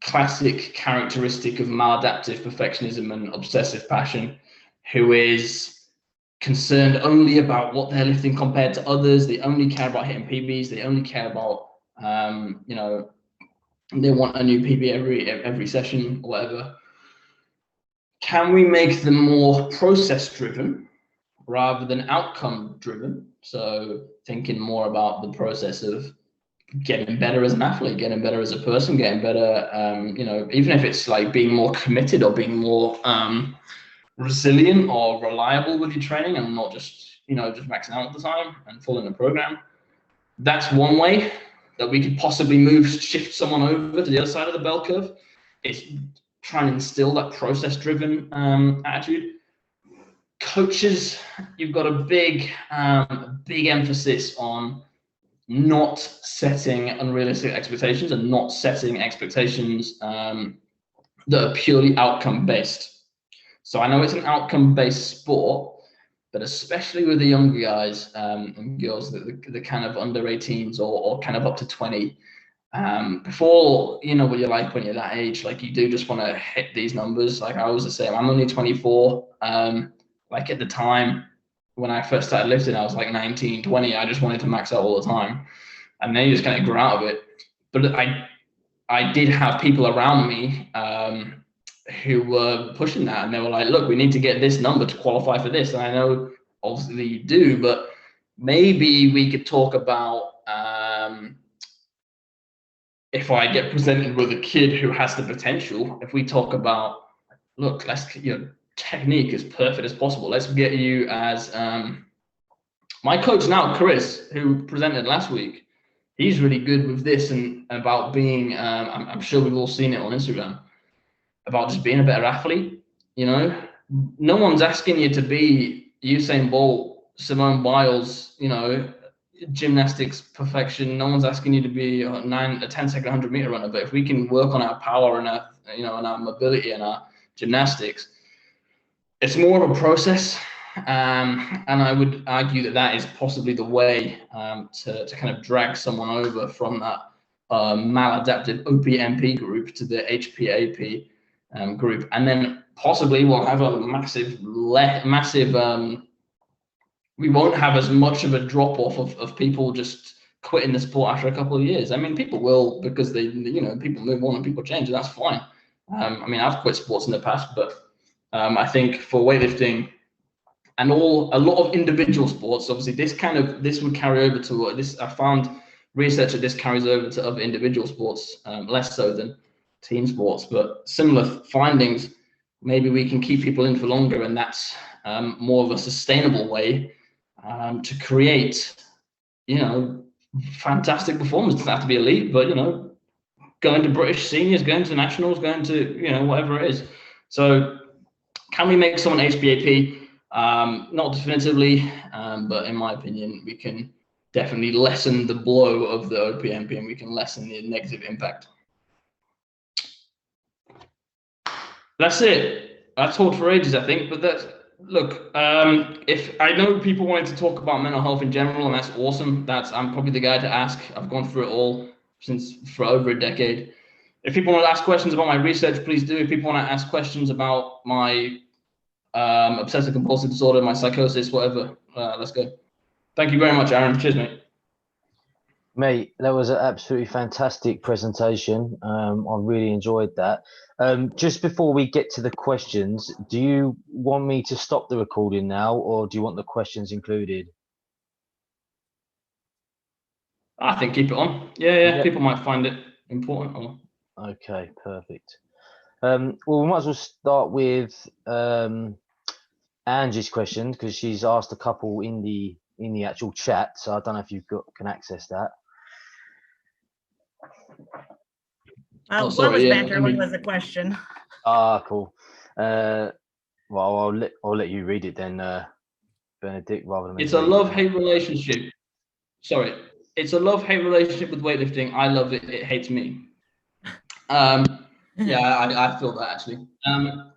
classic characteristic of maladaptive perfectionism and obsessive passion, who is concerned only about what they're lifting compared to others, they only care about hitting PBs, they only care about, they want a new PB every session or whatever. Can we make them more process driven rather than outcome driven? So thinking more about the process of getting better as an athlete, getting better as a person, getting better, even if it's like being more committed or being more resilient or reliable with your training, and not just maxing out all the time and following the program. That's one way that we could possibly shift someone over to the other side of the bell curve. It's trying to instill that process-driven attitude. Coaches, you've got a big emphasis on not setting unrealistic expectations and not setting expectations that are purely outcome-based. So I know it's an outcome-based sport, but especially with the younger guys and girls, the kind of under 18s or kind of up to 20, before what you're like when you're that age, like you do just want to hit these numbers. Like I was the same. I'm only 24. Like at the time when I first started lifting, I was like 19, 20. I just wanted to max out all the time, and then you just kind of grow out of it. But I did have people around me who were pushing that, and they were like, look, we need to get this number to qualify for this. And I know obviously you do, but maybe we could talk about if I get presented with a kid who has the potential, if we talk about, look, let's technique as perfect as possible, let's get you as my coach now, Chris, who presented last week, he's really good with this and about being I'm sure we've all seen it on Instagram, about just being a better athlete. No one's asking you to be Usain Bolt, Simone Biles, gymnastics perfection. No one's asking you to be a 10-second 100-meter runner. But if we can work on our power and our, and our mobility and our gymnastics, it's more of a process. And I would argue that is possibly the way to kind of drag someone over from that maladaptive OPMP group to the HPAP group, and then possibly we'll have a massive we won't have as much of a drop off of people just quitting the sport after a couple of years. I mean, people will, because they people move on and people change, and that's fine. I mean, I've quit sports in the past, but I think for weightlifting and a lot of individual sports, obviously this would carry over to this. I found research that this carries over to other individual sports, less so than team sports, but similar findings. Maybe we can keep people in for longer, and that's more of a sustainable way to create, fantastic performance. It doesn't have to be elite, but going to British seniors, going to nationals, going to whatever it is. So, can we make someone HPAP? Not definitively, but in my opinion, we can definitely lessen the blow of the OPMP, and we can lessen the negative impact. That's it. I talked for ages, I think, but look. If I know people wanted to talk about mental health in general, and that's awesome. I'm probably the guy to ask. I've gone through it all for over a decade. If people want to ask questions about my research, please do. If people want to ask questions about my obsessive compulsive disorder, my psychosis, whatever, let's go. Thank you very much, Aaron. Cheers, mate. Mate, that was an absolutely fantastic presentation. I really enjoyed that. Just before we get to the questions, do you want me to stop the recording now, or do you want the questions included? I think keep it on. Yeah. People might find it important. Okay, perfect. Well, we might as well start with Angie's question, because she's asked a couple in the actual chat. So I don't know if you can access that. One was banter, one was a question. Cool. Well, I'll let you read it then, Benedict, rather than. It's a love-hate relationship. Sorry, it's a love-hate relationship with weightlifting. I love it. It hates me. Yeah, I feel that actually.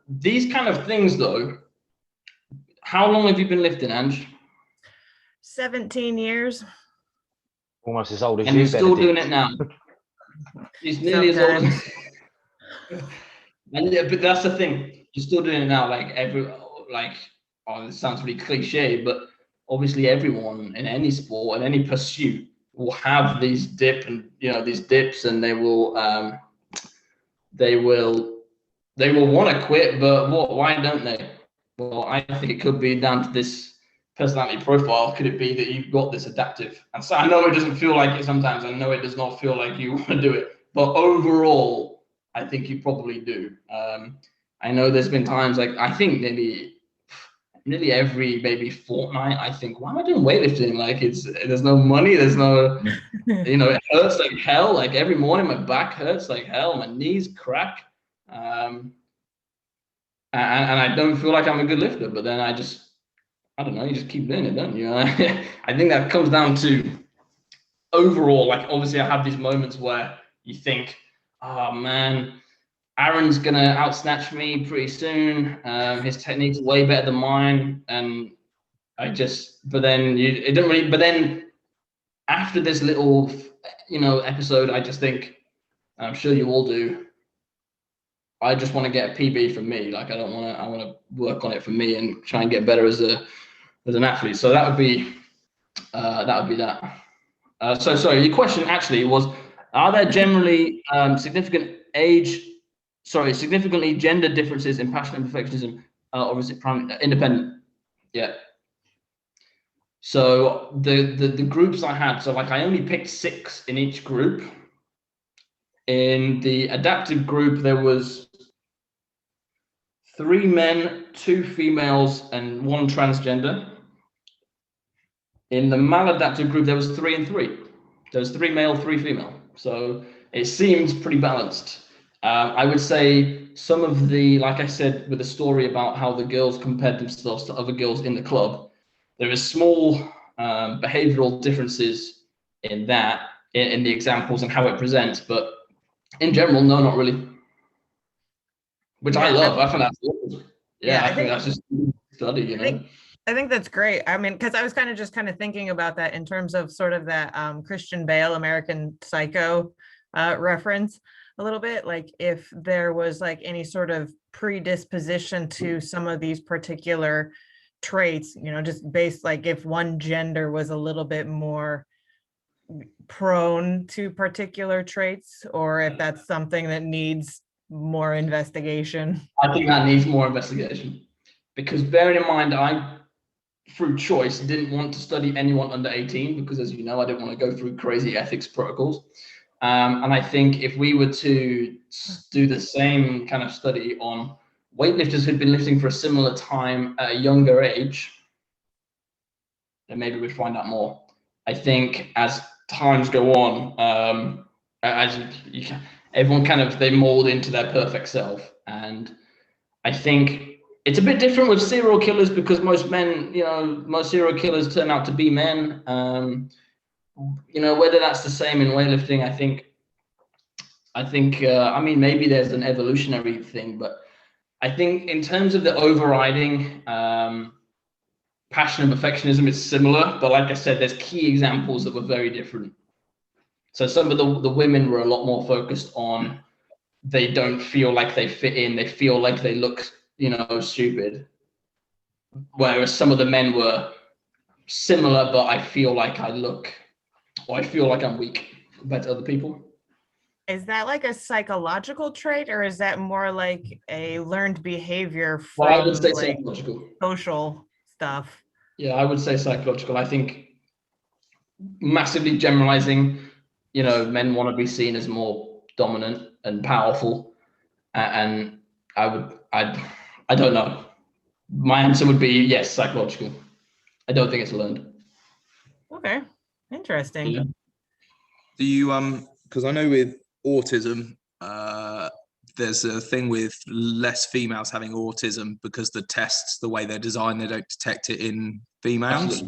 These kind of things, though. How long have you been lifting, Ange? 17 years. Almost as old as you. And you're still doing it now. He's nearly as old. And yeah, but that's the thing. You're still doing it now. It sounds really cliche, but obviously everyone in any sport, in any pursuit, will have these dips, and they will want to quit. But why don't they? Well, I think it could be down to this personality profile. Could it be that you've got this adaptive? And so I know it doesn't feel like it sometimes. I know it does not feel like you want to do it. But overall, I think you probably do. I know there's been times, like, I think nearly every maybe fortnight, I think, why am I doing weightlifting? Like, there's no money, there's no, it hurts like hell. Like every morning, my back hurts like hell, my knees crack. And I don't feel like I'm a good lifter, but then I don't know, you just keep doing it, don't you? I think that comes down to overall, like, obviously I have these moments where you think, oh man, Aaron's gonna outsnatch me pretty soon. His technique's way better than mine, and but then after this little, episode, I just think, and I'm sure you all do, I just want to get a PB from me. Like, I want to work on it for me and try and get better as an athlete. So that would be that. So sorry, your question actually was, are there generally significantly gender differences in passion and perfectionism, or is it independent? Yeah. So the groups I had, so like I only picked 6 in each group. In the adaptive group, there was 3 men, 2 females, and 1 transgender. In the maladaptive group, there was 3 and 3. There was 3 male, 3 female. So it seems pretty balanced. I would say some of like I said, with the story about how the girls compared themselves to other girls in the club, there is small behavioral differences in that, in the examples and how it presents. But in general, no, not really. Which I love. I find that awesome. Yeah, I think that's just study, I think that's great. I mean, because I was kind of thinking about that in terms of sort of that Christian Bale, American Psycho reference a little bit. Like, if there was like any sort of predisposition to some of these particular traits, just based, like, if one gender was a little bit more prone to particular traits, or if that's something that needs more investigation. I think that needs more investigation, because bearing in mind, I, through choice, didn't want to study anyone under 18, because, as you know, I didn't want to go through crazy ethics protocols. And I think if we were to do the same kind of study on weightlifters who'd been lifting for a similar time at a younger age, then maybe we'd find out more. I think as times go on, everyone they mold into their perfect self. And I think It's a bit different with serial killers because most men, most serial killers turn out to be men. Whether that's the same in weightlifting, I mean, maybe there's an evolutionary thing, but I think in terms of the overriding passion and perfectionism, it's similar. But like I said, there's key examples that were very different. So some of the women were a lot more focused on they don't feel like they fit in. They feel like they look, stupid. Whereas some of the men were similar, but I feel like I feel like I'm weak compared to other people. Is that like a psychological trait, or is that more like a learned behavior from I would say like psychological. social stuff? Yeah, I would say psychological. I think massively generalizing, men want to be seen as more dominant and powerful, and I don't know. My answer would be yes, psychological. I don't think it's learned. Okay, interesting. Yeah. Do you because I know with autism, there's a thing with less females having autism because the tests, the way they're designed, they don't detect it in females.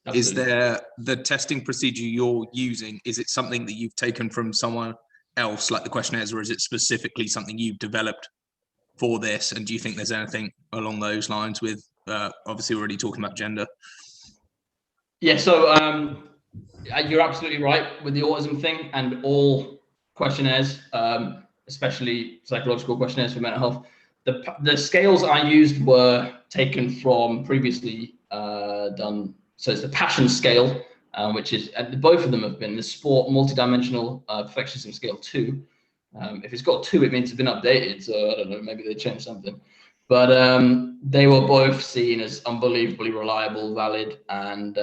Absolutely. Is there the testing procedure you're using? Is it something that you've taken from someone else, like the questionnaires, or is it specifically something you've developed for this? And do you think there's anything along those lines with, obviously we're already talking about gender? Yeah, so you're absolutely right with the autism thing, and all questionnaires, especially psychological questionnaires for mental health. The scales I used were taken from previously done. So it's the passion scale, which is both of them have been the sport multidimensional perfectionism scale 2. If it's got 2, it means it's been updated. So I don't know, maybe they changed something. But they were both seen as unbelievably reliable, valid, and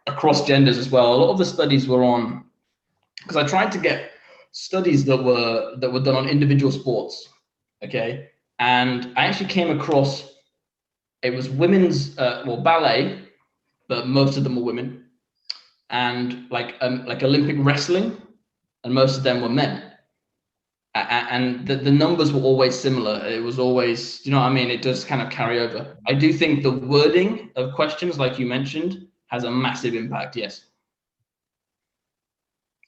across genders as well. A lot of the studies were on, because I tried to get studies that were done on individual sports, okay? And I actually came across, it was women's, ballet, but most of them were women, and like Olympic wrestling, and most of them were men. And the numbers were always similar. It was always, you know what I mean? It does kind of carry over. I do think the wording of questions, like you mentioned, has a massive impact, yes.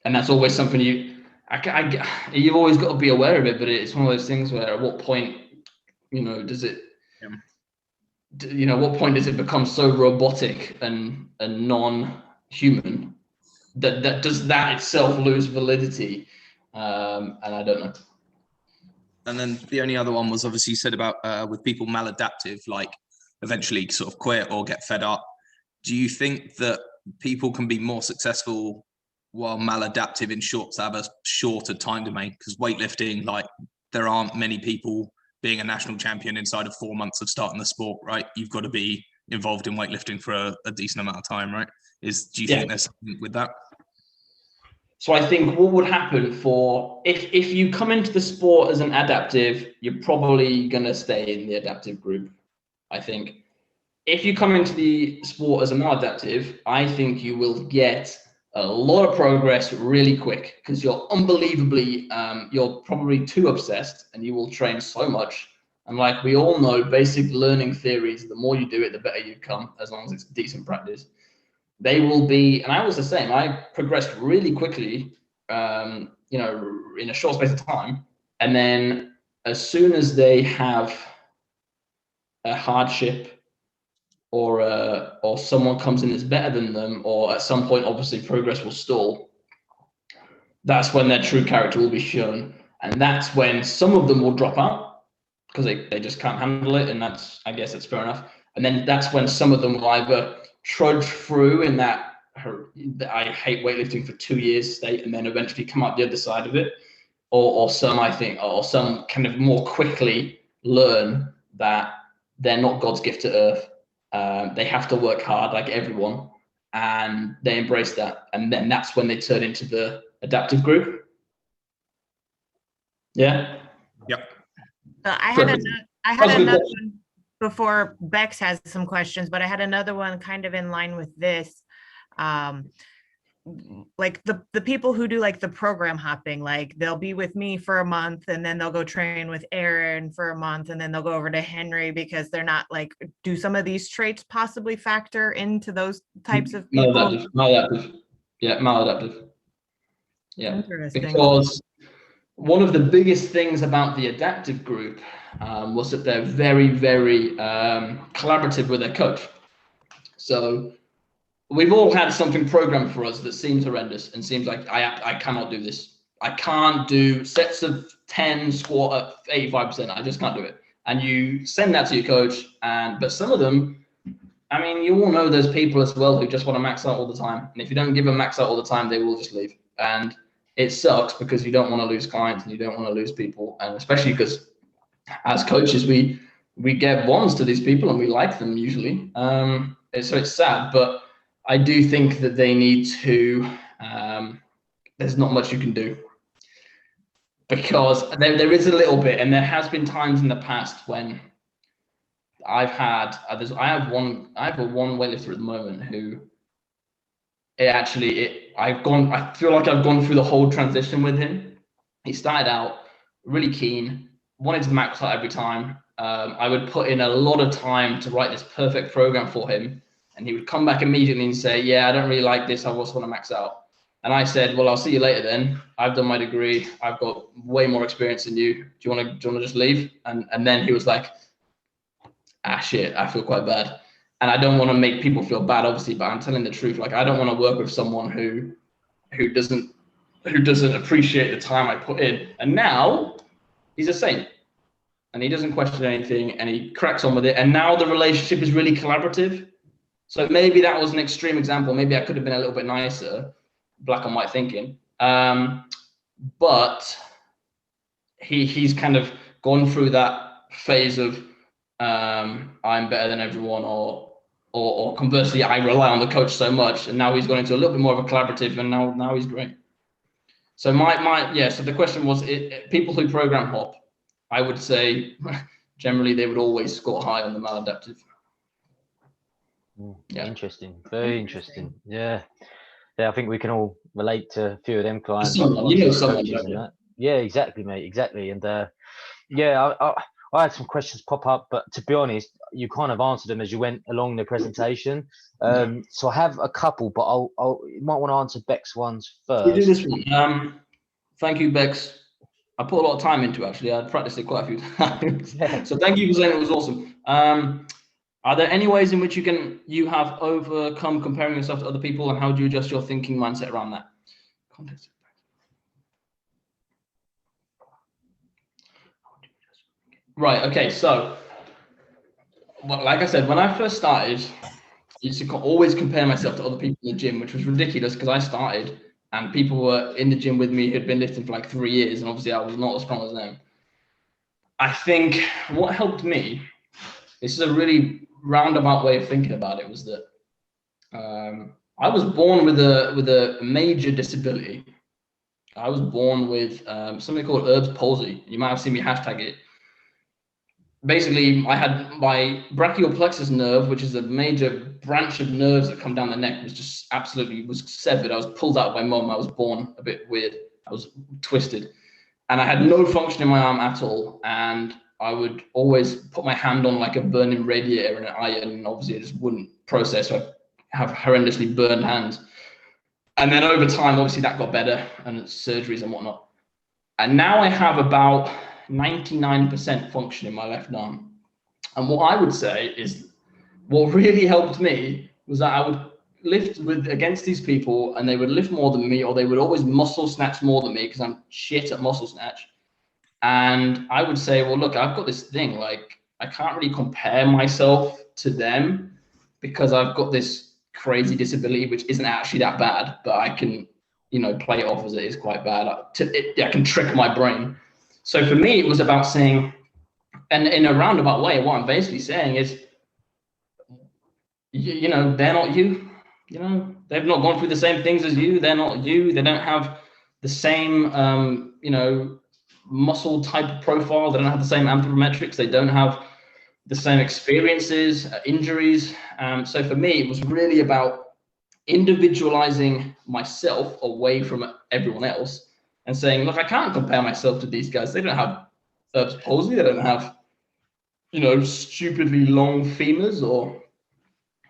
And that's always something you've always got to be aware of it, but it's one of those things where at what point, does it, what point does it become so robotic and non-human that does that itself lose validity? And I don't know. And then the only other one was obviously you said about with people maladaptive, like eventually sort of quit or get fed up. Do you think that people can be more successful while maladaptive in shorts have a shorter time domain? Because weightlifting, like there aren't many people being a national champion inside of 4 months of starting the sport, right? You've got to be involved in weightlifting for a decent amount of time, right? Do you think there's something with that? So I think what would happen if you come into the sport as an adaptive, you're probably going to stay in the adaptive group, I think. If you come into the sport as a maladaptive, I think you will get a lot of progress really quick because you're unbelievably, you're probably too obsessed and you will train so much. And like we all know, basic learning theories, the more you do it, the better you come, as long as it's decent practice. They will be, and I was the same. I progressed really quickly, in a short space of time. And then as soon as they have a hardship or someone comes in that's better than them, or at some point, obviously progress will stall, that's when their true character will be shown. And that's when some of them will drop out because they just can't handle it. And I guess it's fair enough. And then that's when some of them will either trudge through in that I hate weightlifting for 2 years state and then eventually come out the other side of it, or some kind of more quickly learn that they're not God's gift to earth. They have to work hard like everyone, and they embrace that, and then that's when they turn into the adaptive group. Yeah. Yep. I had another one before Bex has some questions, but I had another one kind of in line with this. like the people who do like the program hopping, like they'll be with me for a month and then they'll go train with Aaron for a month and then they'll go over to Henry, because they're not like, do some of these traits possibly factor into those types of people? Maladaptive. Yeah, maladaptive. Yeah, Interesting. because one of the biggest things about the adaptive group was that they're very, very collaborative with their coach. So we've all had something programmed for us that seems horrendous and seems like I cannot do this. I can't do sets of 10 squat at 85%. I just can't do it. And you send that to your coach, but some of them, I mean, you all know those people as well who just want to max out all the time. And if you don't give them max out all the time, they will just leave. And it sucks because you don't want to lose clients and you don't want to lose people. And especially because as coaches, we get bonds to these people and we like them usually. So it's sad, but I do think that they need to, there's not much you can do, because there is a little bit, and there has been times in the past when I've had, I have one weightlifter at the moment who I feel like I've gone through the whole transition with him. He started out really keen, wanted to max out every time. I would put in a lot of time to write this perfect program for him. And he would come back immediately and say, yeah, I don't really like this. I just want to max out. And I said, well, I'll see you later then. I've done my degree. I've got way more experience than you. Do you want to just leave? And then he was like, shit, I feel quite bad. And I don't want to make people feel bad, obviously, but I'm telling the truth. Like, I don't want to work with someone who doesn't appreciate the time I put in. And now he's a saint. And he doesn't question anything and he cracks on with it. And now the relationship is really collaborative. So maybe that was an extreme example. Maybe I could have been a little bit nicer, black and white thinking. But he's kind of gone through that phase of I'm better than everyone, or conversely, I rely on the coach so much, and now he's gone into a little bit more of a collaborative, and now he's great. So so the question was, people who program hop, I would say generally they would always score high on the maladaptive. Yeah. Interesting. Very interesting. Yeah. I think we can all relate to a few of them clients. Someone. Yeah, exactly, mate. Exactly. And I had some questions pop up, but to be honest, you kind of answered them as you went along the presentation. So I have a couple, but you might want to answer Beck's ones first. We do this one. Thank you, Bex. I put a lot of time into it, actually. I practiced it quite a few times. Yeah. So thank you for saying it was awesome. Are there any ways in which you have overcome comparing yourself to other people, and how do you adjust your thinking mindset around that? Context. Right. Okay. So, like I said, when I first started, I used to always compare myself to other people in the gym, which was ridiculous because I started and people were in the gym with me who'd been lifting for like 3 years, and obviously I was not as strong as them. I think what helped me, this is a really roundabout way of thinking about it, was that I was born with a major disability. I was born with something called Erb's palsy. You might have seen me hashtag it. Basically, I had my brachial plexus nerve, which is a major branch of nerves that come down the neck, was severed. I was pulled out by mum. I was born a bit weird. I was twisted. And I had no function in my arm at all. And I would always put my hand on like a burning radiator and an iron, and obviously it just wouldn't process. So I have horrendously burned hands. And then over time, obviously that got better, and surgeries and whatnot. And now I have about 99% function in my left arm. And what I would say is what really helped me was that I would lift against these people, and they would lift more than me, or they would always muscle snatch more than me because I'm shit at muscle snatch. And I would say, well, look, I've got this thing, like I can't really compare myself to them because I've got this crazy disability, which isn't actually that bad, but I can, play it off as it is quite bad. I can trick my brain. So for me, it was about saying, and in a roundabout way, what I'm basically saying is, they're not you. They've not gone through the same things as you. They're not you. They don't have the same, muscle type profile. They don't have the same anthropometrics. They don't have the same experiences, injuries. So for me, it was really about individualizing myself away from everyone else and saying, look, I can't compare myself to these guys. They don't have Erb's palsy. They don't have, stupidly long femurs or,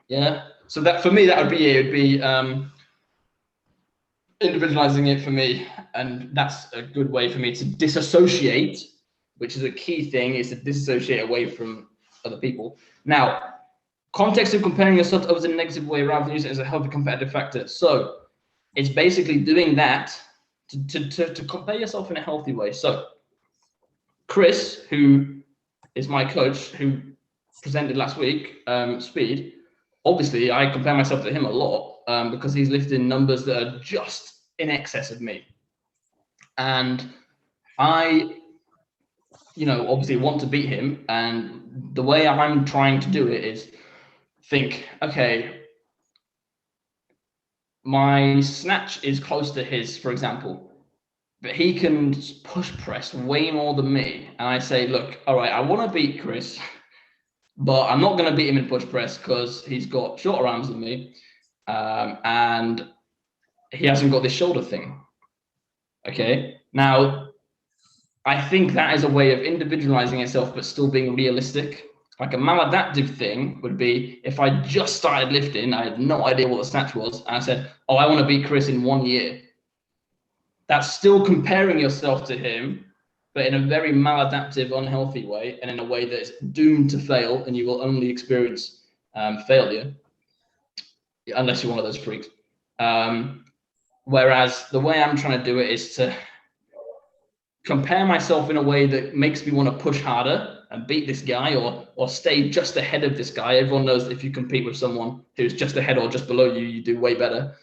yeah. So that for me, that would be it. It would be individualizing it for me. And that's a good way for me to disassociate, which is a key thing, is to disassociate away from other people. Now, context of comparing yourself to others in a negative way rather than using it as a healthy competitive factor. So it's basically doing that to compare yourself in a healthy way. So Chris, who is my coach, who presented last week, speed, obviously I compare myself to him a lot because he's lifting numbers that are just in excess of me. And I, obviously want to beat him. And the way I'm trying to do it is think, okay, my snatch is close to his, for example, but he can push press way more than me. And I say, look, all right, I want to beat Chris, but I'm not going to beat him in push press because he's got shorter arms than me. And he hasn't got this shoulder thing. Okay. Now, I think that is a way of individualizing itself, but still being realistic. Like a maladaptive thing would be if I just started lifting, I had no idea what the snatch was, and I said, oh, I want to beat Chris in 1 year. That's still comparing yourself to him, but in a very maladaptive, unhealthy way, and in a way that is doomed to fail, and you will only experience failure, unless you're one of those freaks. Whereas the way I'm trying to do it is to compare myself in a way that makes me want to push harder and beat this guy or stay just ahead of this guy. Everyone knows if you compete with someone who's just ahead or just below you, you do way better.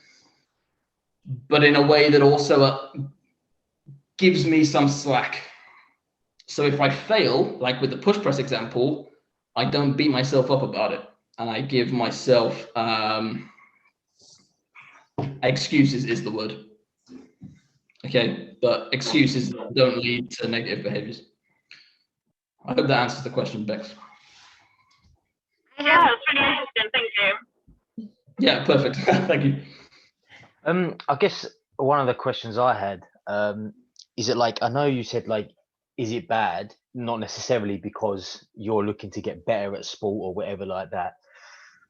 But in a way that also gives me some slack. So if I fail, like with the push press example, I don't beat myself up about it. And I give myself excuses is the word. Okay, but excuses don't lead to negative behaviors. I hope that answers the question, Bex. Yeah, it's really interesting. Thank you. Yeah, perfect. Thank you. I guess one of the questions I had is it like, I know you said like, is it bad? Not necessarily because you're looking to get better at sport or whatever like that.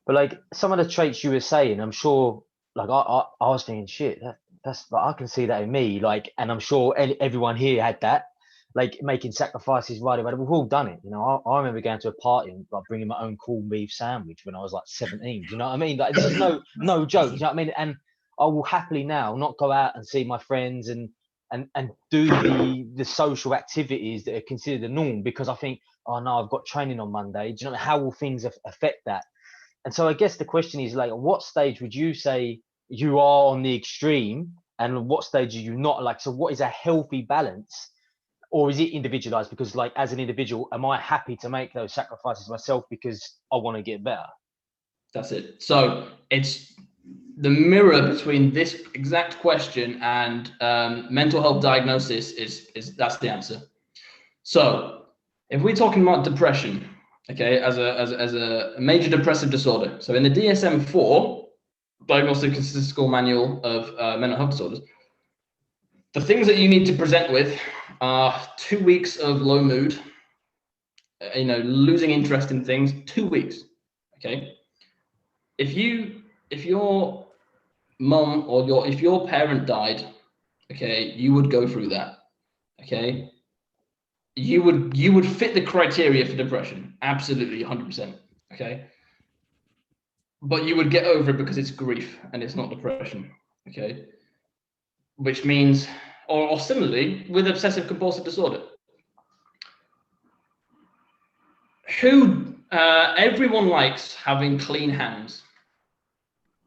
But like some of the traits you were saying, I'm sure like I was thinking, shit, that's like, I can see that in me. Like, and I'm sure everyone here had that, like making sacrifices right away. We've all done it. I remember going to a party and like bringing my own corned beef sandwich when I was like 17. Do you know what I mean? Like this is no joke. Do you know what I mean? And I will happily now not go out and see my friends and do the social activities that are considered the norm because I think, oh no, I've got training on Monday. Do you know how will things affect that? And so I guess the question is like, at what stage would you say you are on the extreme and what stage are you not? Like, so what is a healthy balance? Or is it individualized? Because like as an individual, am I happy to make those sacrifices myself because I want to get better? That's it. So it's the mirror between this exact question and mental health diagnosis is that's the answer. So if we're talking about depression, okay, as a major depressive disorder. So in the DSM-4, Diagnostic and Statistical Manual of Mental Health Disorders, the things that you need to present with are 2 weeks of low mood, losing interest in things, 2 weeks, okay? If your mum or if your parent died, okay, you would go through that, okay? You would fit the criteria for depression, absolutely 100%, okay? But you would get over it because it's grief and it's not depression, okay? Which means, or similarly with obsessive compulsive disorder, everyone likes having clean hands.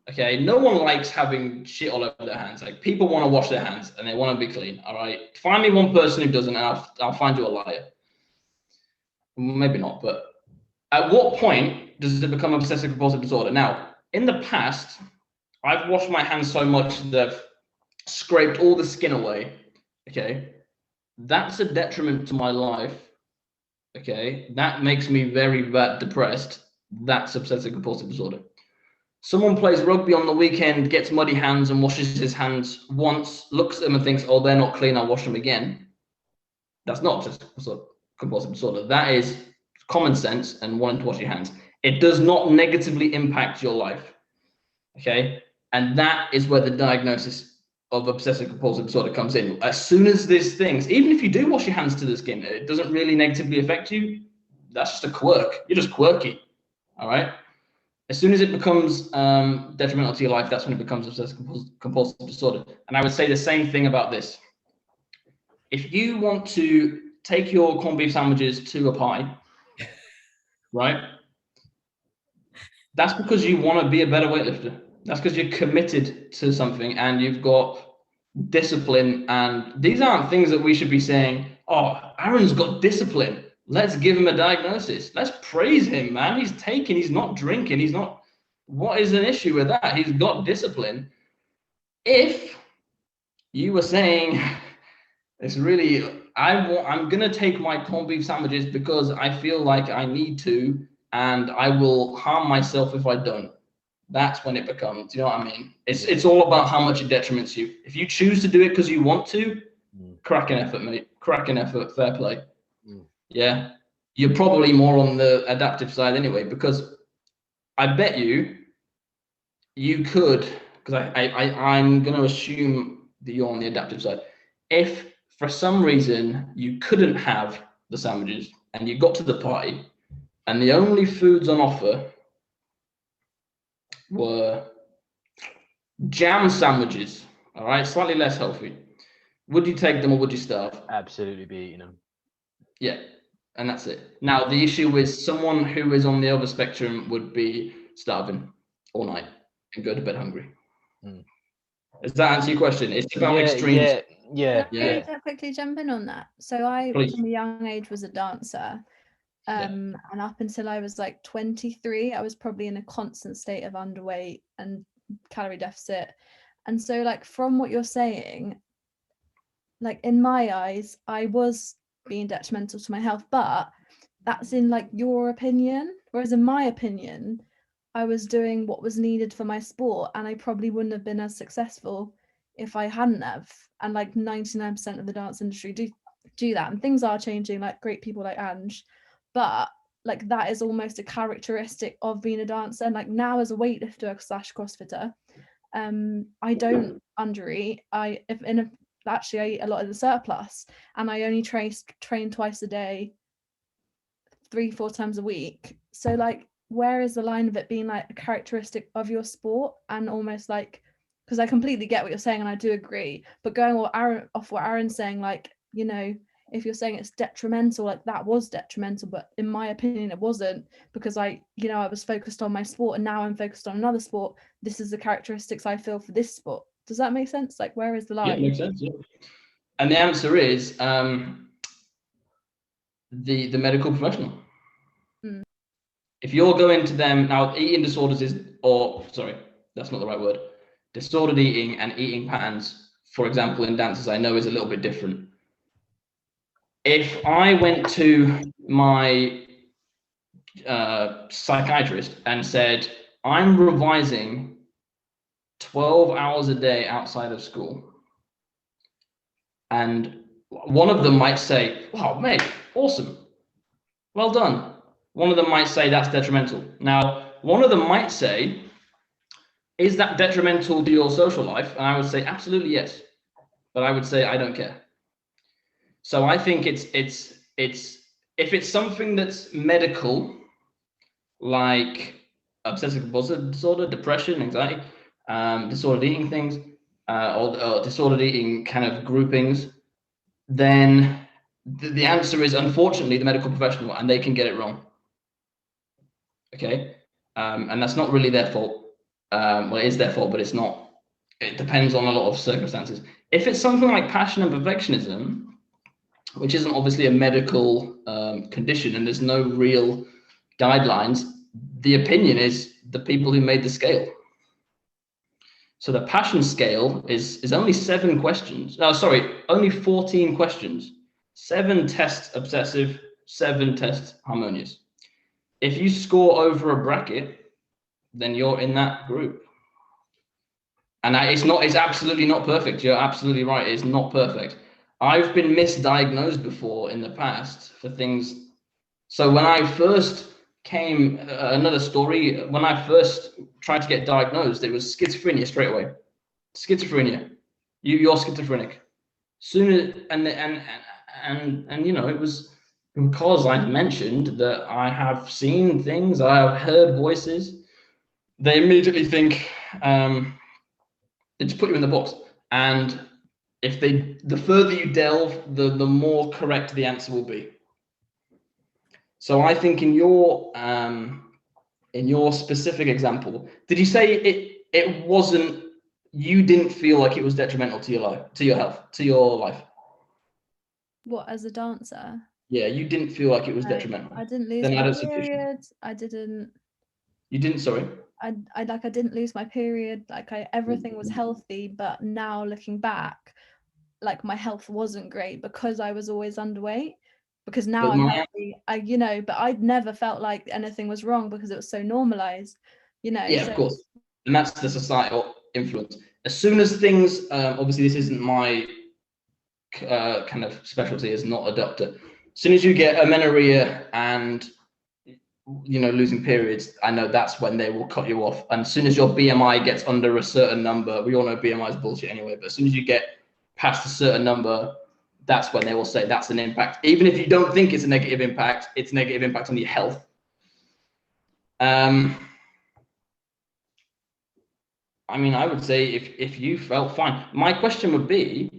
Okay, no one likes having shit all over their hands. Like people want to wash their hands and they want to be clean. All right, find me one person who doesn't, and I'll find you a liar. Maybe not, but at what point does it become obsessive compulsive disorder? Now, in the past, I've washed my hands so much that I've scraped all the skin away. Okay, that's a detriment to my life. Okay, that makes me very depressed. That's obsessive compulsive disorder. Someone plays rugby on the weekend, gets muddy hands and washes his hands once, looks at them and thinks, oh, they're not clean, I'll wash them again. That's not just sort of compulsive disorder. That is common sense and wanting to wash your hands. It does not negatively impact your life. Okay? And that is where the diagnosis of obsessive compulsive disorder comes in. As soon as these things, even if you do wash your hands to the skin, it doesn't really negatively affect you. That's just a quirk. You're just quirky. All right? As soon as it becomes detrimental to your life, that's when it becomes obsessive compulsive disorder. And I would say the same thing about this. If you want to take your corned beef sandwiches to a pie, right? That's because you want to be a better weightlifter. That's because you're committed to something and you've got discipline. And these aren't things that we should be saying, oh, Aaron's got discipline. Let's give him a diagnosis. Let's praise him, man. He's taking, he's not drinking. He's not, what is an issue with that? He's got discipline. If you were saying, it's really, I'm going to take my corned beef sandwiches because I feel like I need to, and I will harm myself if I don't. That's when it becomes, you know what I mean? It's all about how much it detriments you. If you choose to do it because you want to, cracking effort, mate. Cracking effort, fair play. Yeah. You're probably more on the adaptive side anyway, because I bet you could, because I'm going to assume that you're on the adaptive side. If for some reason you couldn't have the sandwiches and you got to the party and the only foods on offer were jam sandwiches, all right, slightly less healthy, would you take them or would you starve? Absolutely be eating them. Yeah. And that's it. Now, the issue is someone who is on the other spectrum would be starving all night and go to bed hungry. Does that answer your question? It's about extremes. Yeah. Can I quickly jump in on that? So I, Please. from a young age, was a dancer. And up until I was like 23, I was probably in a constant state of underweight and calorie deficit. And so, like, from what you're saying, like, in my eyes, I was being detrimental to my health, but that's in like your opinion. Whereas in my opinion, I was doing what was needed for my sport, and I probably wouldn't have been as successful if I hadn't have. And like 99% of the dance industry do that, and things are changing, like great people like Ange, but like that is almost a characteristic of being a dancer. And like now as a weightlifter / crossfitter, I don't undereat. Actually I eat a lot of the surplus, and I only train twice a day, 3-4 times a week. So like, where is the line of it being like a characteristic of your sport? And almost like, because I completely get what you're saying and I do agree, but going off what Aaron's saying, like, you know, if you're saying it's detrimental, like that was detrimental, but in my opinion it wasn't, because I was focused on my sport and now I'm focused on another sport. This is the characteristics I feel for this sport. Does that make sense? Like, where is the line? Yeah, it makes sense. Yeah. And the answer is the medical professional. If you're going to them now, eating disorders that's not the right word. Disordered eating and eating patterns, for example, in dancers, I know is a little bit different. If I went to my psychiatrist and said, I'm revising 12 hours a day outside of school, and one of them might say, wow, mate, awesome, well done. One of them might say that's detrimental. Now, one of them might say, is that detrimental to your social life? And I would say, absolutely yes. But I would say, I don't care. So I think it's if it's something that's medical, like obsessive compulsive disorder, depression, anxiety, disordered eating things, or disordered eating kind of groupings, then the answer is unfortunately the medical professional, and they can get it wrong. Okay, and that's not really their fault. Well, it is their fault, but it's not. It depends on a lot of circumstances. If it's something like passion and perfectionism, which isn't obviously a medical condition, and there's no real guidelines, the opinion is the people who made the scale. So the passion scale is only 7 questions. No, sorry, only 14 questions. 7 test obsessive, 7 test harmonious. If you score over a bracket, then you're in that group. And it's absolutely not perfect. You're absolutely right. It's not perfect. I've been misdiagnosed before in the past for things. So when I first came, another story, when I first tried to get diagnosed, it was schizophrenia straight away. Schizophrenia. You're schizophrenic. Sooner, and you know, it was because I mentioned that I have seen things, I have heard voices. They immediately think, they just put you in the box. And if the further you delve, the more correct the answer will be. So I think in your specific example, did you say it wasn't, you didn't feel like it was detrimental to your life, to your health, to your life? What, as a dancer? Yeah, you didn't feel like it was No, detrimental. I didn't lose Then my that's sufficient. period. I didn't. You didn't, sorry. I didn't lose my period. Like everything was healthy, but now looking back, like my health wasn't great because I was always underweight. Because now I'm healthy, but I'd never felt like anything was wrong because it was so normalized, Yeah, of course. And that's the societal influence. As soon as things, obviously this isn't my kind of specialty as not a doctor. As soon as you get amenorrhea and losing periods, I know that's when they will cut you off. And as soon as your BMI gets under a certain number, we all know BMI is bullshit anyway, but as soon as you get past a certain number, that's when they will say that's an impact. Even if you don't think it's a negative impact, it's a negative impact on your health. I mean, I would say if you felt fine, my question would be,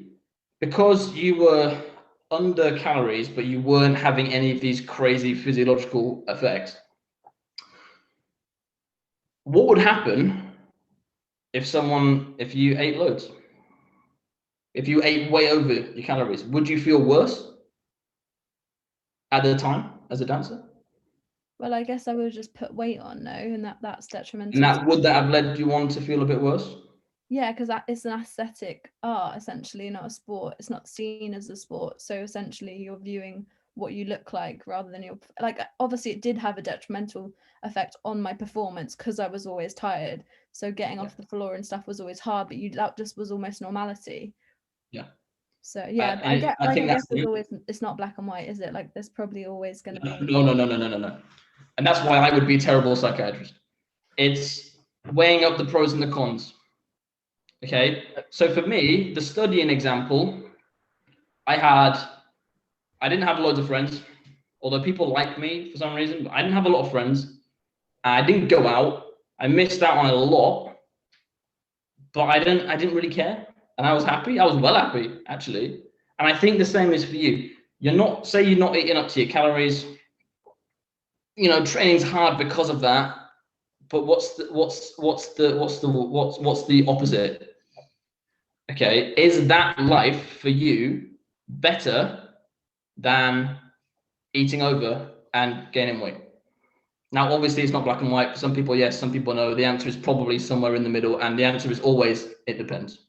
because you were under calories, but you weren't having any of these crazy physiological effects, what would happen if you ate loads? If you ate way over your calories, would you feel worse at the time as a dancer? Well, I guess I would just put weight on, no, and that's detrimental. And would that have led you on to feel a bit worse? Yeah, because it's an aesthetic art, essentially, not a sport. It's not seen as a sport. So essentially you're viewing what you look like rather than your, like, obviously it did have a detrimental effect on my performance because I was always tired. So getting off the floor and stuff was always hard, but that just was almost normality. Yeah. So yeah, I guess there's always, it's not black and white, is it? Like there's probably always going to be. No. And that's why I would be a terrible psychiatrist. It's weighing up the pros and the cons. Okay, so for me, the studying example, I didn't have loads of friends, although people like me for some reason, but I didn't have a lot of friends. I didn't go out. I missed out on a lot, but I didn't really care. And I was happy. I was well happy, actually. And I think the same is for you. You're not eating up to your calories. Training's hard because of that. But what's the opposite? Okay, is that life for you better than eating over and gaining weight? Now, obviously, it's not black and white. For some people, yes. Some people, no. The answer is probably somewhere in the middle, and the answer is always it depends.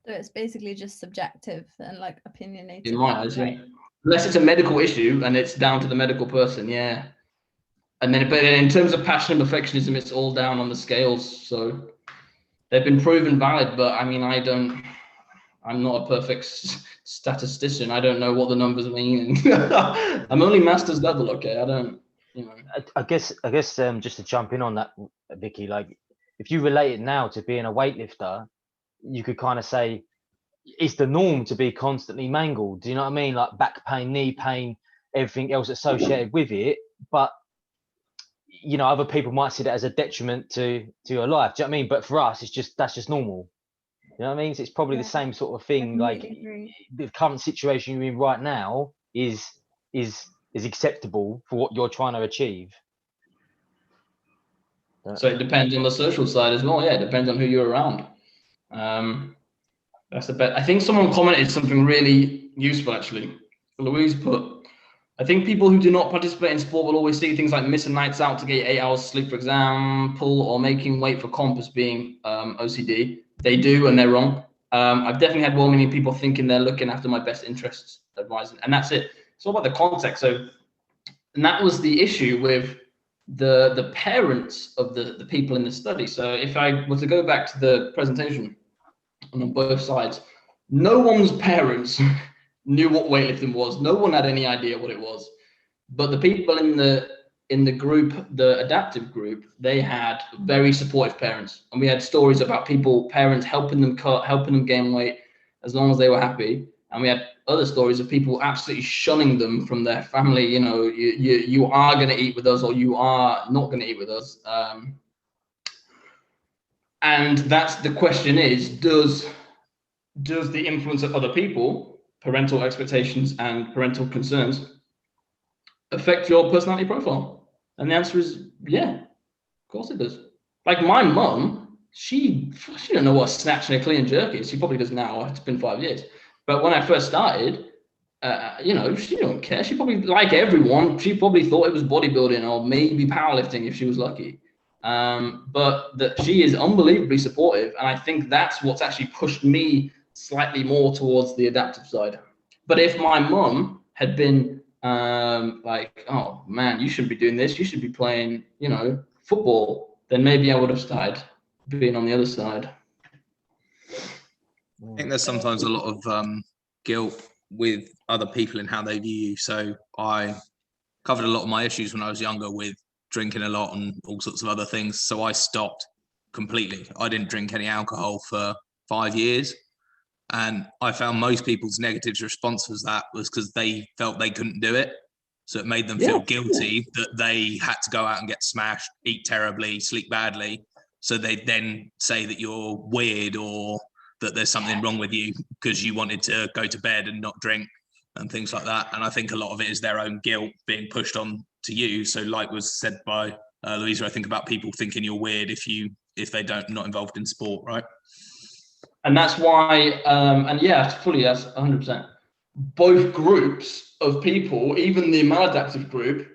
So it's basically just subjective and like opinionated. In my eyes, yeah. Unless it's a medical issue and it's down to the medical person, yeah. But in terms of passion and perfectionism, it's all down on the scales. So they've been proven valid, but I mean, I'm not a perfect statistician. I don't know what the numbers mean. I'm only master's level, okay? I don't, I guess just to jump in on that, Vicky, like if you relate it now to being a weightlifter, you could kind of say it's the norm to be constantly mangled. Do you know what I mean? Like back pain, knee pain, everything else associated with it. But other people might see that as a detriment to your life. Do you know what I mean? But for us, that's just normal. You know what I mean? So it's probably the same sort of thing. Like the current situation you're in right now is acceptable for what you're trying to achieve. So it depends on the social side as well. Yeah, it depends on who you're around. That's the best. I think someone commented something really useful actually. Louise put, I think people who do not participate in sport will always see things like missing nights out to get 8 hours sleep, for example, or making weight for comp as being OCD. They do, and they're wrong. I've definitely had well many people thinking they're looking after my best interests, advising, and that's it. It's all about the context. So, and that was the issue with the parents of the people in the study. So if I were to go back to the presentation on both sides, no one's parents knew what weightlifting was. No one had any idea what it was. But the people in the group, the adaptive group, they had very supportive parents. And we had stories about parents helping them cut, helping them gain weight as long as they were happy. And we had other stories of people absolutely shunning them from their family. You know, you are going to eat with us, or you are not going to eat with us. And that's the question is, does the influence of other people, parental expectations and parental concerns, affect your personality profile? And the answer is yeah, of course it does. Like my mum, she don't know what a snatch and a clean and jerk is. She probably does now. It's been 5 years. But when I first started, you know, she don't care. She probably, like everyone, she probably thought it was bodybuilding or maybe powerlifting if she was lucky. But that she is unbelievably supportive, and I think that's what's actually pushed me slightly more towards the adaptive side. But if my mum had been like, oh man, you shouldn't be doing this, you should be playing, you know, football, then maybe I would have started being on the other side. I think there's sometimes a lot of guilt with other people in how they view you. So I covered a lot of my issues when I was younger with drinking a lot and all sorts of other things. So I stopped completely. I didn't drink any alcohol for 5 years. And I found most people's negative response was because they felt they couldn't do it. So it made them feel guilty that they had to go out and get smashed, eat terribly, sleep badly. So they then say that you're weird or that there's something wrong with you because you wanted to go to bed and not drink and things like that. And I think a lot of it is their own guilt being pushed on to you. So like was said by Louisa, I think about people thinking you're weird if they not involved in sport, right? And that's why, and yeah, fully, that's 100%. Both groups of people, even the maladaptive group,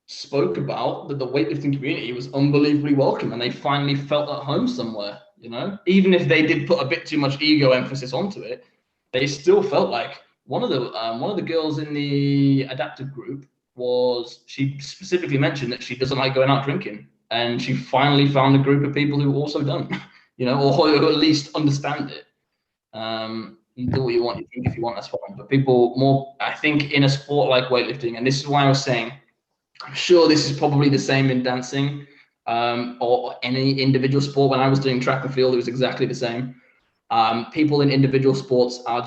spoke about that the weightlifting community was unbelievably welcome, and they finally felt at home somewhere. You know, even if they did put a bit too much ego emphasis onto it, they still felt like one of the girls in the adaptive group she specifically mentioned that she doesn't like going out drinking, and she finally found a group of people who also don't, you know, or who at least understand it. You do what you want, you drink if you want, that's fine. But people more, I think, in a sport like weightlifting, and this is why I was saying, I'm sure this is probably the same in dancing or any individual sport. When I was doing track and field, it was exactly the same. People in individual sports are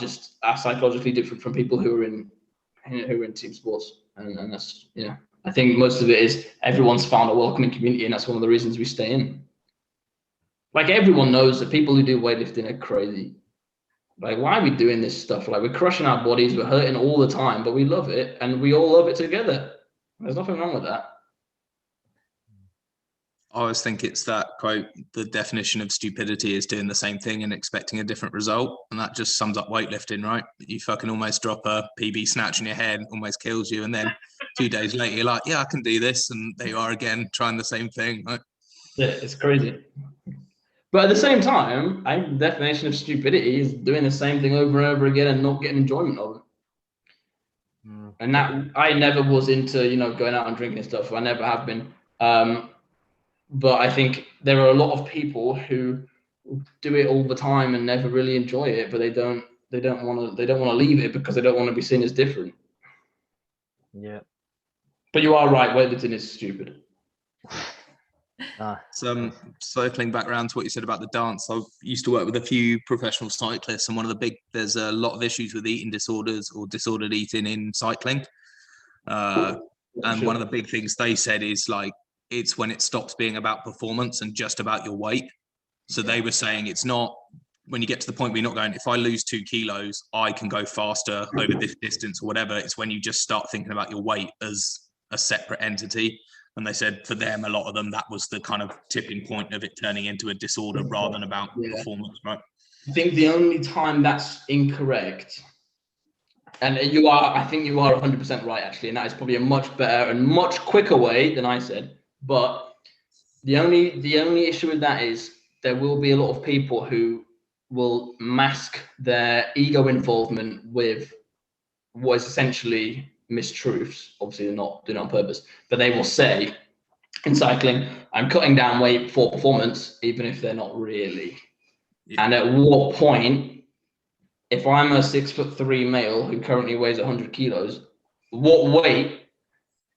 psychologically different from people who are in team sports, and that's, yeah. I think most of it is everyone's found a welcoming community, and that's one of the reasons we stay in. Like everyone knows that people who do weightlifting are crazy. Like, why are we doing this stuff? Like, we're crushing our bodies, we're hurting all the time, but we love it, and we all love it together. There's nothing wrong with that. I always think it's that quote, the definition of stupidity is doing the same thing and expecting a different result. And that just sums up weightlifting, right? You fucking almost drop a PB snatch in your head, almost kills you. And then 2 days later, you're like, yeah, I can do this. And there you are again, trying the same thing. Right? Yeah, it's crazy. But at the same time, the definition of stupidity is doing the same thing over and over again and not getting enjoyment of it. And that, I never was into, you know, going out and drinking and stuff. I never have been. But I think there are a lot of people who do it all the time and never really enjoy it, but they don't want to leave it because they don't want to be seen as different. Yeah. But you are right, weightlifting is stupid. So circling back around to what you said about the dance, I used to work with a few professional cyclists, and there's a lot of issues with eating disorders or disordered eating in cycling. And one of the big things they said is like, it's when it stops being about performance and just about your weight. So they were saying it's not when you get to the point where you're not going, if I lose 2 kilos, I can go faster over this distance or whatever. It's when you just start thinking about your weight as a separate entity. And they said for them, a lot of them, that was the kind of tipping point of it turning into a disorder rather than about performance, right? I think the only time that's incorrect, and I think you are 100% right, actually, and that is probably a much better and much quicker way than I said. But the only issue with that is there will be a lot of people who will mask their ego involvement with what is essentially mistruths. Obviously, they're not doing it on purpose, but they will say, in cycling, I'm cutting down weight for performance, even if they're not really. Yeah. And at what point, if I'm a 6'3" male who currently weighs 100 kilos, what weight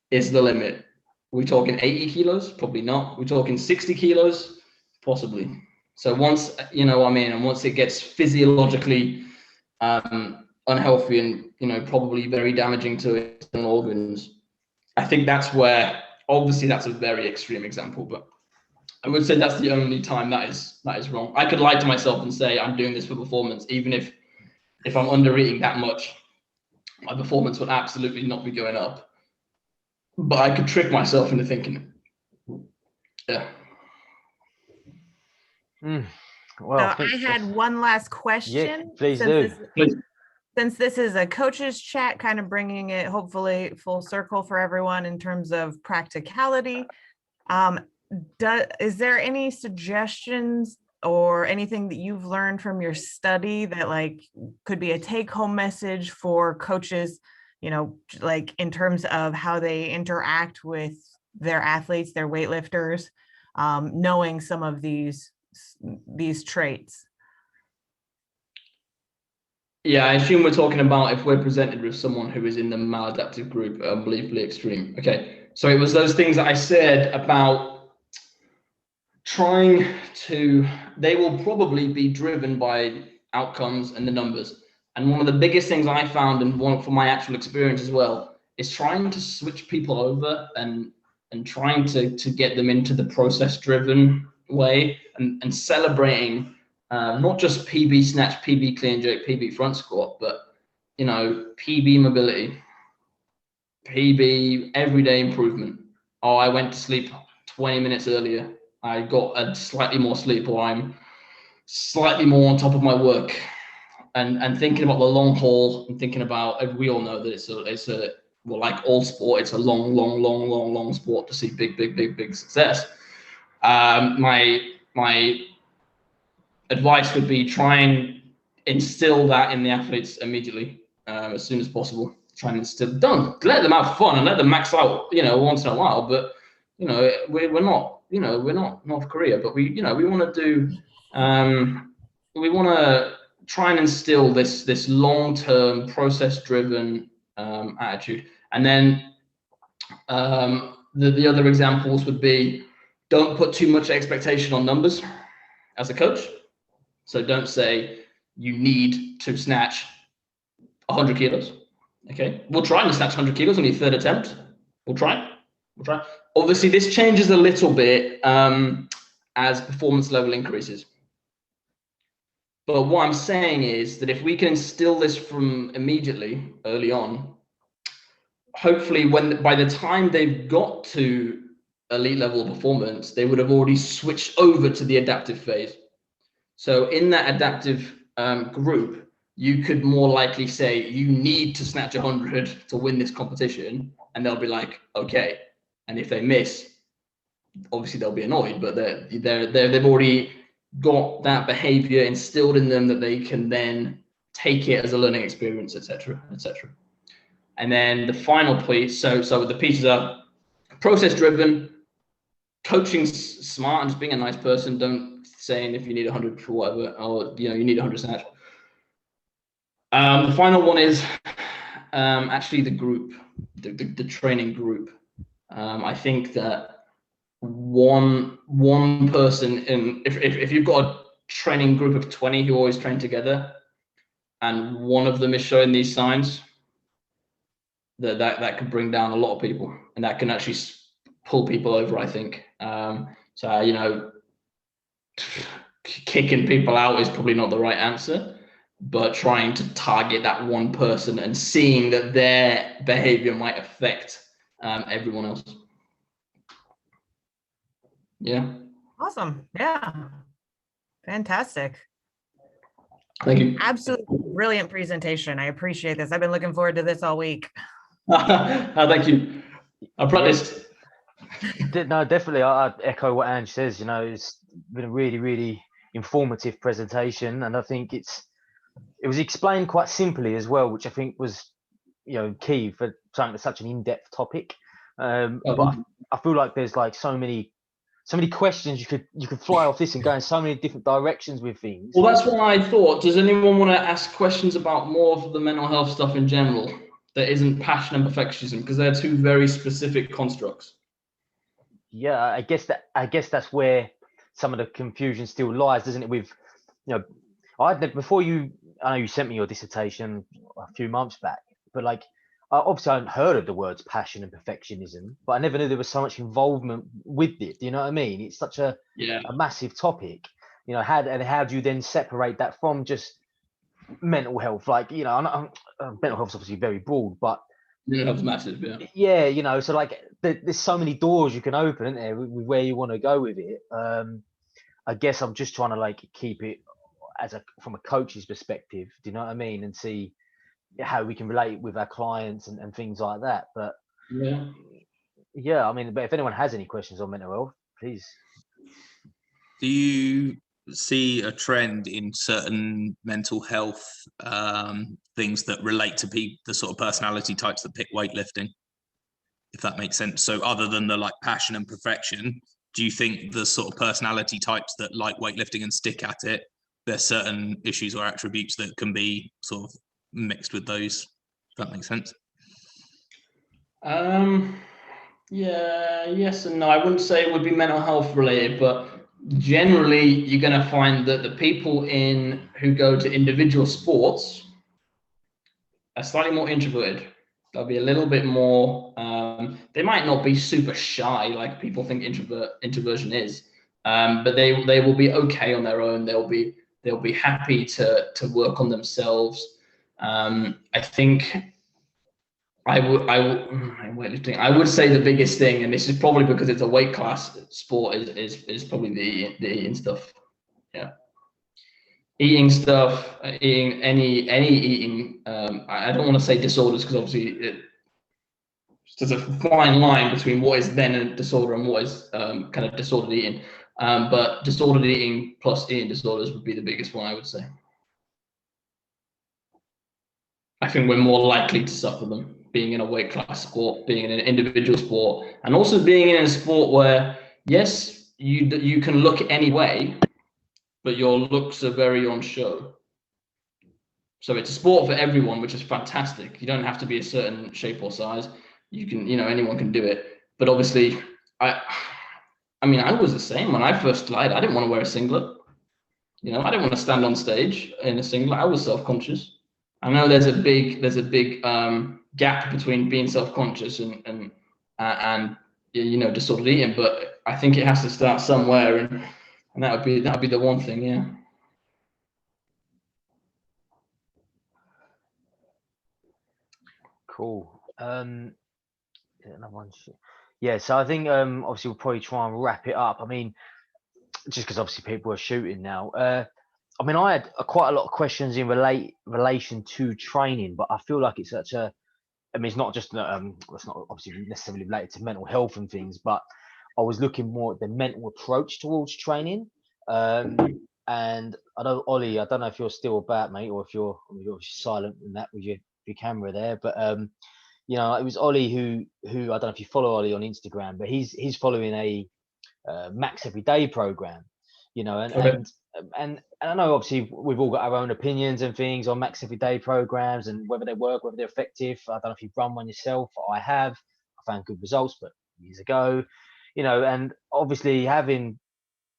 is the limit? We're talking 80 kilos? Probably not. We're talking 60 kilos? Possibly. So once, you know what I mean, and once it gets physiologically unhealthy and, you know, probably very damaging to internal organs, I think that's where, obviously that's a very extreme example, but I would say that's the only time that is wrong. I could lie to myself and say I'm doing this for performance, even if I'm under eating that much, my performance would absolutely not be going up. But I could trick myself into thinking, yeah. Well, So I had one last question. please do. Since this is a coaches chat, kind of bringing it hopefully full circle for everyone in terms of practicality. Is there any suggestions or anything that you've learned from your study that like could be a take-home message for coaches, you know, like in terms of how they interact with their athletes, their weightlifters, knowing some of these traits? Yeah, I assume we're talking about if we're presented with someone who is in the maladaptive group, unbelievably extreme. Okay, so it was those things that I said about trying to, they will probably be driven by outcomes and the numbers. And one of the biggest things I found, and one from my actual experience as well, is trying to switch people over and trying to get them into the process-driven way and celebrating not just PB snatch, PB clean jerk, PB front squat, but, you know, PB mobility, PB everyday improvement. Oh, I went to sleep 20 minutes earlier. I got a slightly more sleep, or I'm slightly more on top of my work, and thinking about the long haul and thinking about, we all know that it's a well, like all sport, it's a long sport to see big success. My advice would be try and instill that in the athletes immediately, as soon as possible. Try and instill, don't let them have fun and let them max out, you know, once in a while, but, you know, we're not, you know, we're not North Korea, but we, you know, we want to do, we want to try and instill this long-term process-driven attitude. And then the other examples would be, don't put too much expectation on numbers as a coach. So don't say you need to snatch 100 kilos. Okay, we'll try and snatch 100 kilos on your third attempt. We'll try. Obviously, this changes a little bit as performance level increases. But what I'm saying is that if we can instill this from immediately, early on, hopefully by the time they've got to elite level performance, they would have already switched over to the adaptive phase. So in that adaptive group, you could more likely say you need to snatch 100 to win this competition, and they'll be like, okay. And if they miss, obviously they'll be annoyed, but they've already got that behavior instilled in them that they can then take it as a learning experience, etc., etc. And then the final piece, so the pieces are process-driven, coaching smart, and just being a nice person. Don't saying if you need 100 for whatever, or, you know, you need 100 snatch. The final one is actually the group, the training group. I think that one person in, if you've got a training group of 20 who always train together, and one of them is showing these signs, that could bring down a lot of people, and that can actually pull people over, I think. So, you know, kicking people out is probably not the right answer, but trying to target that one person and seeing that their behavior might affect everyone else. Yeah. Awesome. Yeah. Fantastic. Thank you. Absolutely brilliant presentation. I appreciate this. I've been looking forward to this all week. Thank you. I practiced. No, definitely. I echo what Ange says. You know, it's been a really informative presentation, and I think it was explained quite simply as well, which I think was, you know, key for something that's such an in-depth topic. But I feel like there's like so many questions you could fly off this and go in so many different directions with things. Well, that's what I thought. Does anyone want to ask questions about more of the mental health stuff in general that isn't passion and perfectionism? Because they're two very specific constructs. Yeah, I guess that's where some of the confusion still lies, doesn't it? With, you know, I know you sent me your dissertation a few months back, but like, obviously I hadn't heard of the words passion and perfectionism, but I never knew there was so much involvement with it. Do you know what I mean? It's such a massive topic. You know, how do you then separate that from just mental health? Like, you know, mental health is obviously very broad, but mental health's massive, yeah, you know, so like there's so many doors you can open, isn't there, with where you want to go with it. I guess I'm just trying to like keep it from a coach's perspective, do you know what I mean, and see how we can relate with our clients and things like that. But yeah, I mean, but if anyone has any questions on mental health, please. Do you see a trend in certain mental health things that relate to the sort of personality types that pick weightlifting, if that makes sense? So other than the like passion and perfection, do you think the sort of personality types that like weightlifting and stick at it, there's certain issues or attributes that can be sort of mixed with those, if that makes sense? Yeah, yes and no. I wouldn't say it would be mental health related, but generally you're going to find that the people who go to individual sports are slightly more introverted. They'll be a little bit more, they might not be super shy like people think introversion is, but they will be okay on their own. They'll be happy to work on themselves. I think I would say the biggest thing, and this is probably because it's a weight class sport, is probably the eating stuff. Yeah, eating stuff, eating any eating. I don't want to say disorders, because obviously there's a fine line between what is then a disorder and what is kind of disordered eating. But disordered eating plus eating disorders would be the biggest one, I would say. I think we're more likely to suffer them, being in a weight class sport, being in an individual sport, and also being in a sport where, yes, you can look any way, but your looks are very on show. So it's a sport for everyone, which is fantastic. You don't have to be a certain shape or size. You can, anyone can do it. But obviously, I mean, I was the same when I first started. I didn't want to wear a singlet. I didn't want to stand on stage in a singlet. I was self-conscious. I know there's a big gap between being self-conscious and disordered eating, but I think it has to start somewhere, and that would be the one thing, yeah. Cool. Another one. Yeah, so I think obviously we'll probably try and wrap it up. I mean, just because obviously people are shooting now. I mean, I had quite a lot of questions in relation to training, but I feel like it's such a. I mean, it's not just it's not obviously necessarily related to mental health and things, but I was looking more at the mental approach towards training. And I know, Ollie, I don't know if you're still about, mate, or if you're silent in that with your camera there, but it was Ollie who I don't know if you follow Ollie on Instagram, but he's following a Max Everyday program, and I know obviously we've all got our own opinions and things on Max Everyday programs and whether they work, whether they're effective. I don't know if you've run one yourself. I have. I found good results, but years ago, and obviously having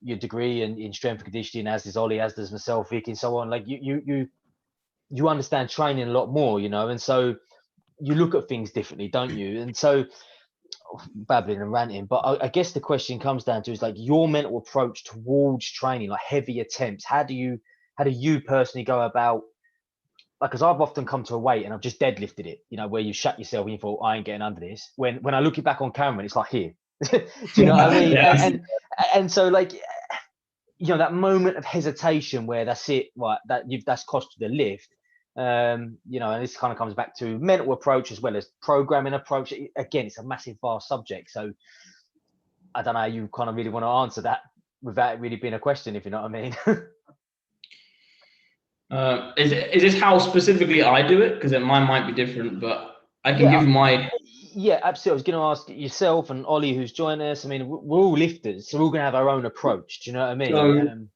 your degree in strength and conditioning, as does Ollie, as does myself, Vic, and so on. Like you understand training a lot more, and so you look at things differently, don't you? And so, babbling and ranting, but I guess the question comes down to is like your mental approach towards training, like heavy attempts. How do you personally go about? Like, because I've often come to a weight and I've just deadlifted it, where you shut yourself and you thought, I ain't getting under this. When I look it back on camera, it's like here. Do you know what I mean? Yes. And so like, that moment of hesitation where that's it, right? That's cost you the lift. And this kind of comes back to mental approach as well as programming approach. Again, it's a massive, vast subject. So I don't know how you kind of really want to answer that without it really being a question, if you know what I mean. Is this how specifically I do it? Because mine might be different, but I can give my Yeah, absolutely. I was going to ask yourself and Ollie, who's joined us. I mean, we're all lifters, so we're all going to have our own approach. Do you know what I mean?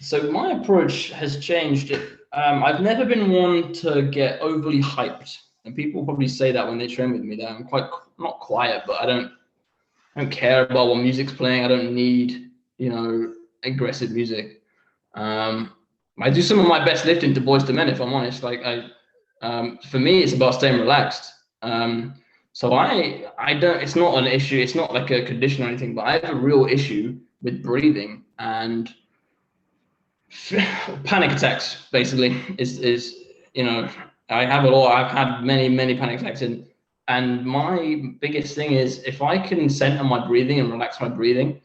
So my approach has changed. I've never been one to get overly hyped, and people probably say that when they train with me. That I'm quite not quiet, but I don't care about what music's playing. I don't need, aggressive music. I do some of my best lifting to Boys to Men, if I'm honest. For me, it's about staying relaxed. So I don't. It's not an issue. It's not like a condition or anything. But I have a real issue with breathing and panic attacks. Basically, is I have a lot. I've had many panic attacks, and my biggest thing is if I can center my breathing and relax my breathing.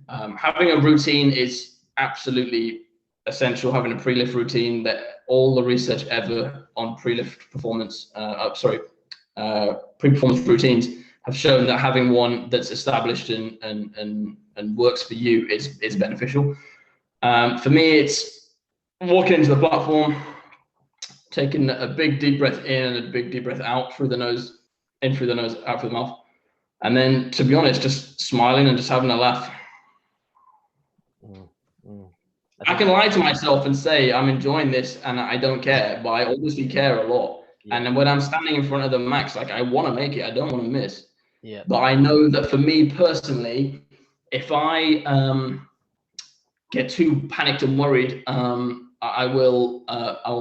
Having a routine is absolutely essential. Having a pre-lift routine, that all the research ever on pre-lift performance, pre-performance routines have shown that having one that's established and works for you is beneficial. For me, it's walking into the platform, taking a big deep breath in and a big deep breath out through the nose, in through the nose, out through the mouth, and then, to be honest, just smiling and just having a laugh. I can lie to myself and say I'm enjoying this and I don't care, but I obviously care a lot. Yeah. And then when I'm standing in front of the max, like I want to make it, I don't want to miss. Yeah. But I know that for me personally, if I get too panicked and worried, I will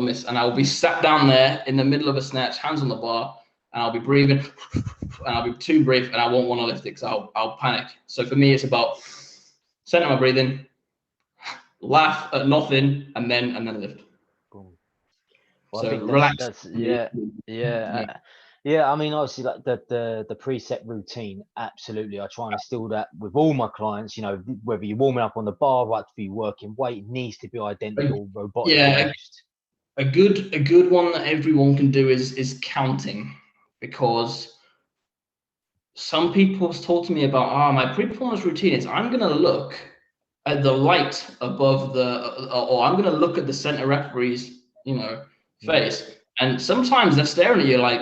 miss, and I will be sat down there in the middle of a snatch, hands on the bar, and I'll be breathing, and I'll be too brief, and I won't want to lift it, so I'll panic. So for me, it's about centering my breathing, laugh at nothing, and then lift. Well, so I think relax. Yeah. I mean, obviously, like the preset routine, absolutely. I try and instill that with all my clients. Whether you're warming up on the bar, right, for you working weight, it needs to be identical, robotic. Yeah, a good one that everyone can do is counting, because some people talk to me about my pre-performance routine is I'm gonna look at the light above or I'm gonna look at the center referee's face, and sometimes they're staring at you like,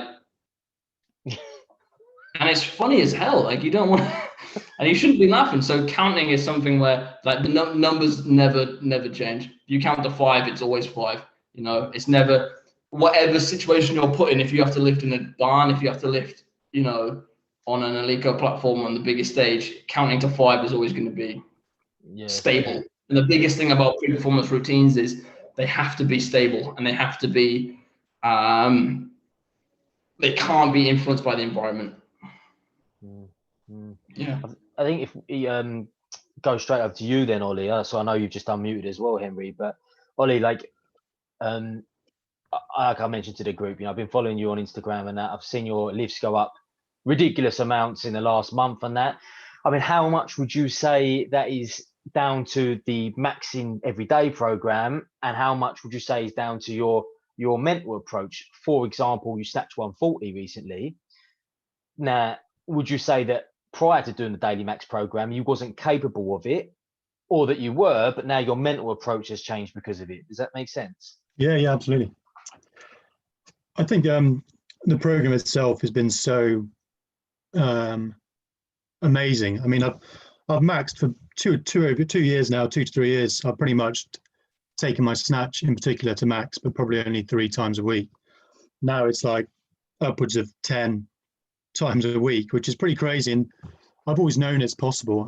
and it's funny as hell. Like you don't want to, and you shouldn't be laughing. So counting is something where like the numbers never change. If you count to 5, it's always 5. It's never, whatever situation you're put in. If you have to lift in a barn, if you have to lift, on an Alico platform on the biggest stage, counting to 5 is always going to be stable. And the biggest thing about pre-performance routines is they have to be stable, and they have to be, they can't be influenced by the environment. Yeah. I think if we go straight up to you then, Ollie. So I know you've just unmuted as well, Henry. But Ollie, like I mentioned to the group, I've been following you on Instagram and that. I've seen your lifts go up ridiculous amounts in the last month and that. I mean, how much would you say that is down to the Maxing Everyday program, and how much would you say is down to your mental approach? For example, you snatched 140 recently. Now, would you say that prior to doing the Daily Max program, you wasn't capable of it, or that you were, but now your mental approach has changed because of it? Does that make sense? Yeah, absolutely. I think the program itself has been so amazing. I mean, I've maxed for over 2 years now, 2 to 3 years. I've pretty much taken my snatch in particular to max, but probably only 3 times a week. Now it's like upwards of 10 times a week, which is pretty crazy. And I've always known it's possible,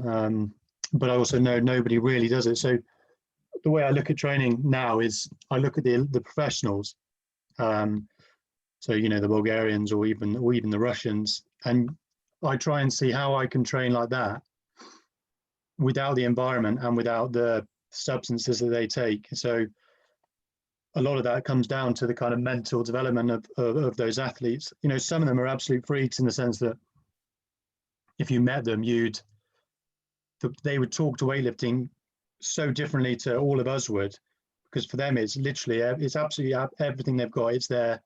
but I also know nobody really does it. So the way I look at training now is I look at the professionals, so the Bulgarians or even the Russians, and I try and see how I can train like that without the environment and without the substances that they take. So a lot of that comes down to the kind of mental development of those athletes. Some of them are absolute freaks in the sense that if you met them, they would talk to weightlifting so differently to all of us would, because for them it's absolutely everything they've got. It's their,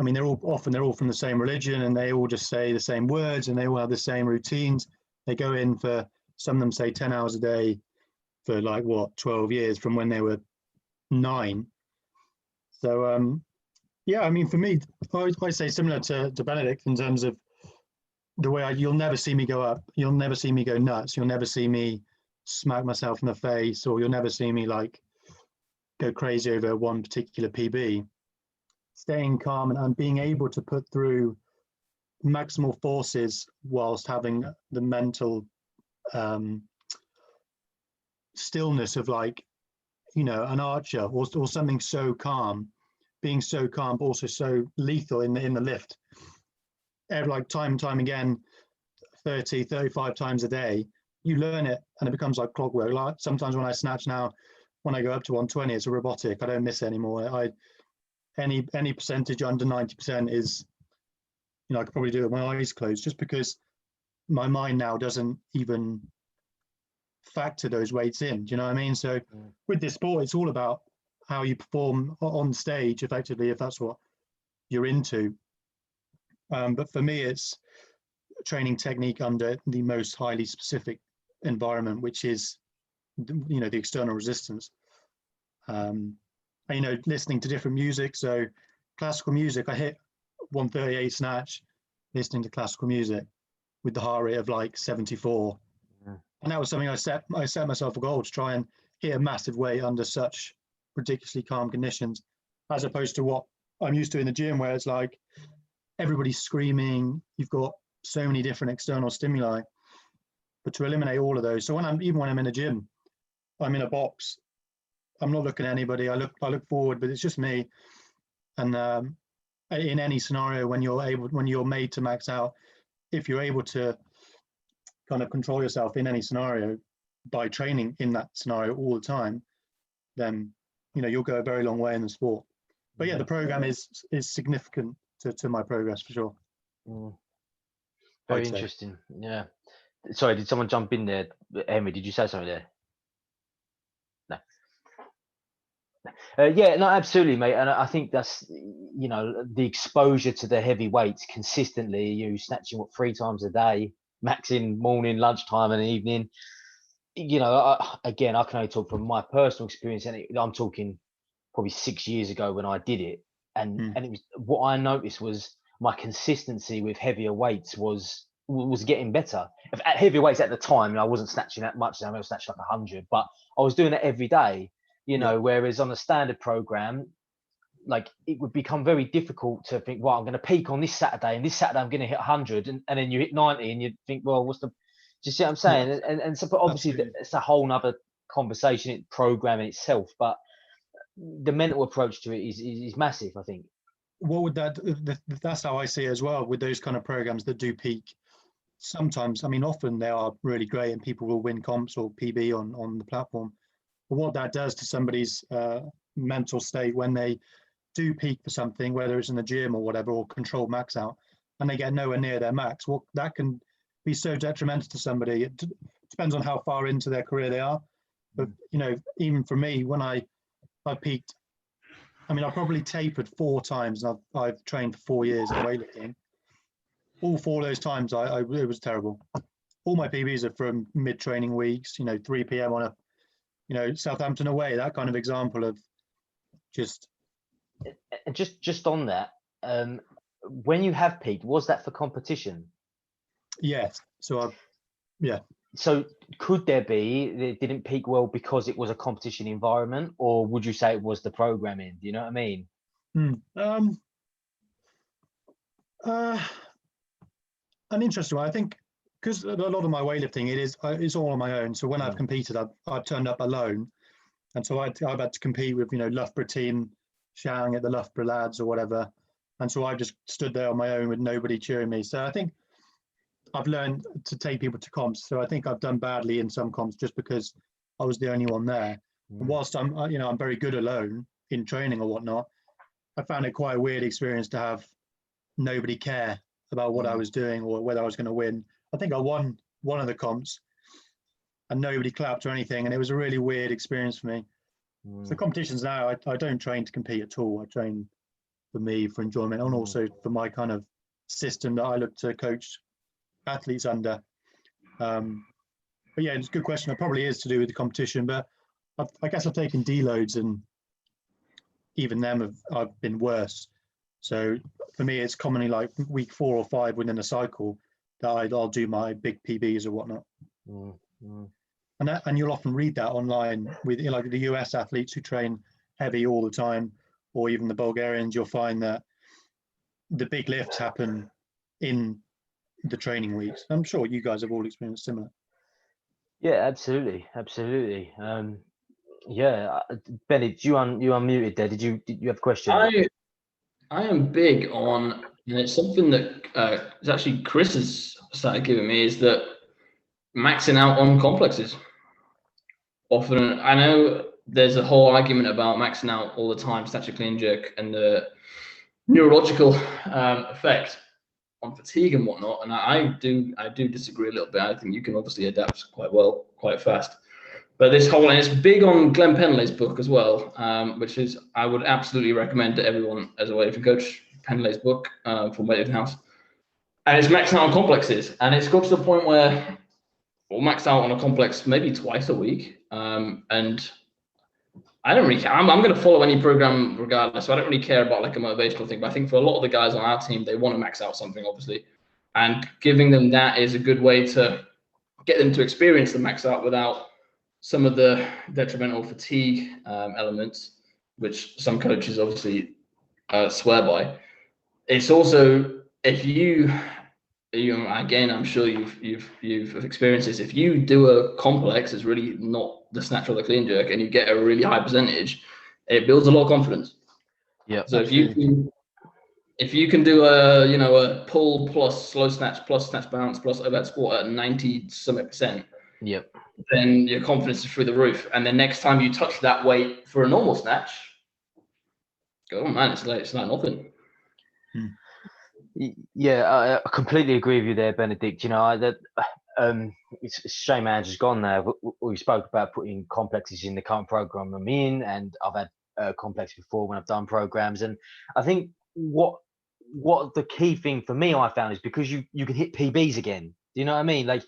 I mean, they're all from the same religion, and they all just say the same words, and they all have the same routines. They go in for, some of them say 10 hours a day for 12 years from when they were 9. So Yeah, I mean, for me, I say similar to Benedict in terms of the way you'll never see me go up. You'll never see me go nuts. You'll never see me smack myself in the face, or you'll never see me like go crazy over one particular PB. Staying calm and being able to put through maximal forces whilst having the mental stillness of like, you know, an archer or something so calm, being so calm, but also so lethal in the lift. Like time and time again, 30, 35 times a day, you learn it and it becomes like clockwork. Like sometimes when I snatch now, when I go up to 120, it's a robotic. I don't miss it anymore. Any percentage under 90% is, you know, I could probably do it with my eyes closed, just because my mind now doesn't even factor those weights in. Do you know what I mean? So with this sport, it's all about how you perform on stage effectively, if that's what you're into. But for me, it's training technique under the most highly specific environment, which is, you know, the external resistance. And, you know, listening to different music. So classical music, I hit 138 snatch, listening to classical music with the heart rate of like 74. And that was something I set myself a goal to try and hit a massive weight under such ridiculously calm conditions, as opposed to what I'm used to in the gym, where it's like everybody's screaming, you've got so many different external stimuli. But to eliminate all of those, so when I'm in a gym, I'm in a box, I'm not looking at anybody, I look forward, but it's just me. And in any scenario, when you're made to max out, if you're able to kind of control yourself in any scenario by training in that scenario all the time, then, you know, you'll go a very long way in the sport. But yeah, the program is significant to my progress for sure. Very interesting. Yeah. Sorry, did someone jump in there? Henry, did you say something there? No. Yeah, no, absolutely, mate. And I think that's, you know, the exposure to the heavy weights consistently, you snatching 3 times a day, maxing morning, lunchtime and evening. You know, again, I can only talk from my personal experience, and I'm talking probably 6 years ago when I did it. And it was, what I noticed was my consistency with heavier weights was getting better. At heavier weights at the time, I wasn't snatching that much. I was snatching like 100, but I was doing it every day, you know, whereas on a standard program, like it would become very difficult to think, well, I'm going to peak on this Saturday, and this Saturday I'm going to hit 100, and then you hit 90 and you think, well, what's the, do you see what I'm saying? And so, but obviously it's a whole nother conversation, programming itself, but the mental approach to it is massive, I think. What would that's how I see it as well, with those kind of programs that do peak. Sometimes, I mean, often they are really great and people will win comps or PB on the platform. But what that does to somebody's mental state when they do peak for something, whether it's in the gym or whatever, or controlled max out, and they get nowhere near their max, well, that can be so detrimental to somebody. It depends on how far into their career they are. But, you know, even for me, when I peaked, I mean, I probably tapered 4 times, and I've trained for 4 years in weightlifting. All 4 of those times, it was terrible. All my PBs are from mid-training weeks, you know, 3 p.m. on a, you know, Southampton away, that kind of example of just. And just on that, when you have peaked, was that for competition? Yes. So yeah. So could there be, it didn't peak well because it was a competition environment, or would you say it was the programming? Do you know what I mean? An interesting one, I think, because a lot of my weightlifting, it's all on my own. So when I've competed, I've turned up alone, and so I've had to compete with, you know, Loughborough team shouting at the Loughborough lads or whatever, and so I've just stood there on my own with nobody cheering me. So I think I've learned to take people to comps. So I think I've done badly in some comps just because I was the only one there. And whilst I'm very good alone in training or whatnot, I found it quite a weird experience to have nobody care about what I was doing or whether I was going to win. I think I won one of the comps and nobody clapped or anything, and it was a really weird experience for me. So competitions now, I don't train to compete at all. I train for me, for enjoyment, and also for my kind of system that I look to coach athletes under. But yeah, it's a good question. It probably is to do with the competition, but I guess I've taken deloads, and even them I've been worse. So for me, it's commonly like week 4 or 5 within a cycle that I'll do my big PBs or whatnot. And you'll often read that online with like the US athletes who train heavy all the time, or even the Bulgarians. You'll find that the big lifts happen in the training weeks. I'm sure you guys have all experienced similar. Yeah, absolutely. Yeah, Bennett, you unmuted there. Did you have a question? I am big on, and it's something that is actually Chris has started giving me, is that maxing out on complexes. Often, I know there's a whole argument about maxing out all the time, static clean jerk, and the neurological effect on fatigue and whatnot. And I do disagree a little bit. I think you can obviously adapt quite well, quite fast. But this whole, and it's big on Glenn Penley's book as well, which is, I would absolutely recommend to everyone as a weightlifting coach, Penley's book from Weightlifting House. And it's maxing out on complexes. And it's got to the point where we'll max out on a complex maybe twice a week. And I don't really care. I'm going to follow any program regardless. So I don't really care about like a motivational thing. But I think for a lot of the guys on our team, they want to max out something, obviously. And giving them that is a good way to get them to experience the max out without some of the detrimental fatigue elements, which some coaches obviously swear by. It's also, if you again, I'm sure you've experienced this. If you do a complex, it's really not the snatch or the clean jerk, and you get a really high percentage, it builds a lot of confidence. Yeah. So if you can do a pull plus slow snatch plus snatch bounce plus overhead squat at 90% Yep. then your confidence is through the roof. And then next time you touch that weight for a normal snatch, go on, man, it's like nothing. Yeah, I completely agree with you there, Benedict. You know, it's a shame Andrew's gone now. We spoke about putting complexes in the current program I'm in, and I've had complex before when I've done programs. And I think what the key thing for me I found is because you can hit PBs again. Do you know what I mean? Like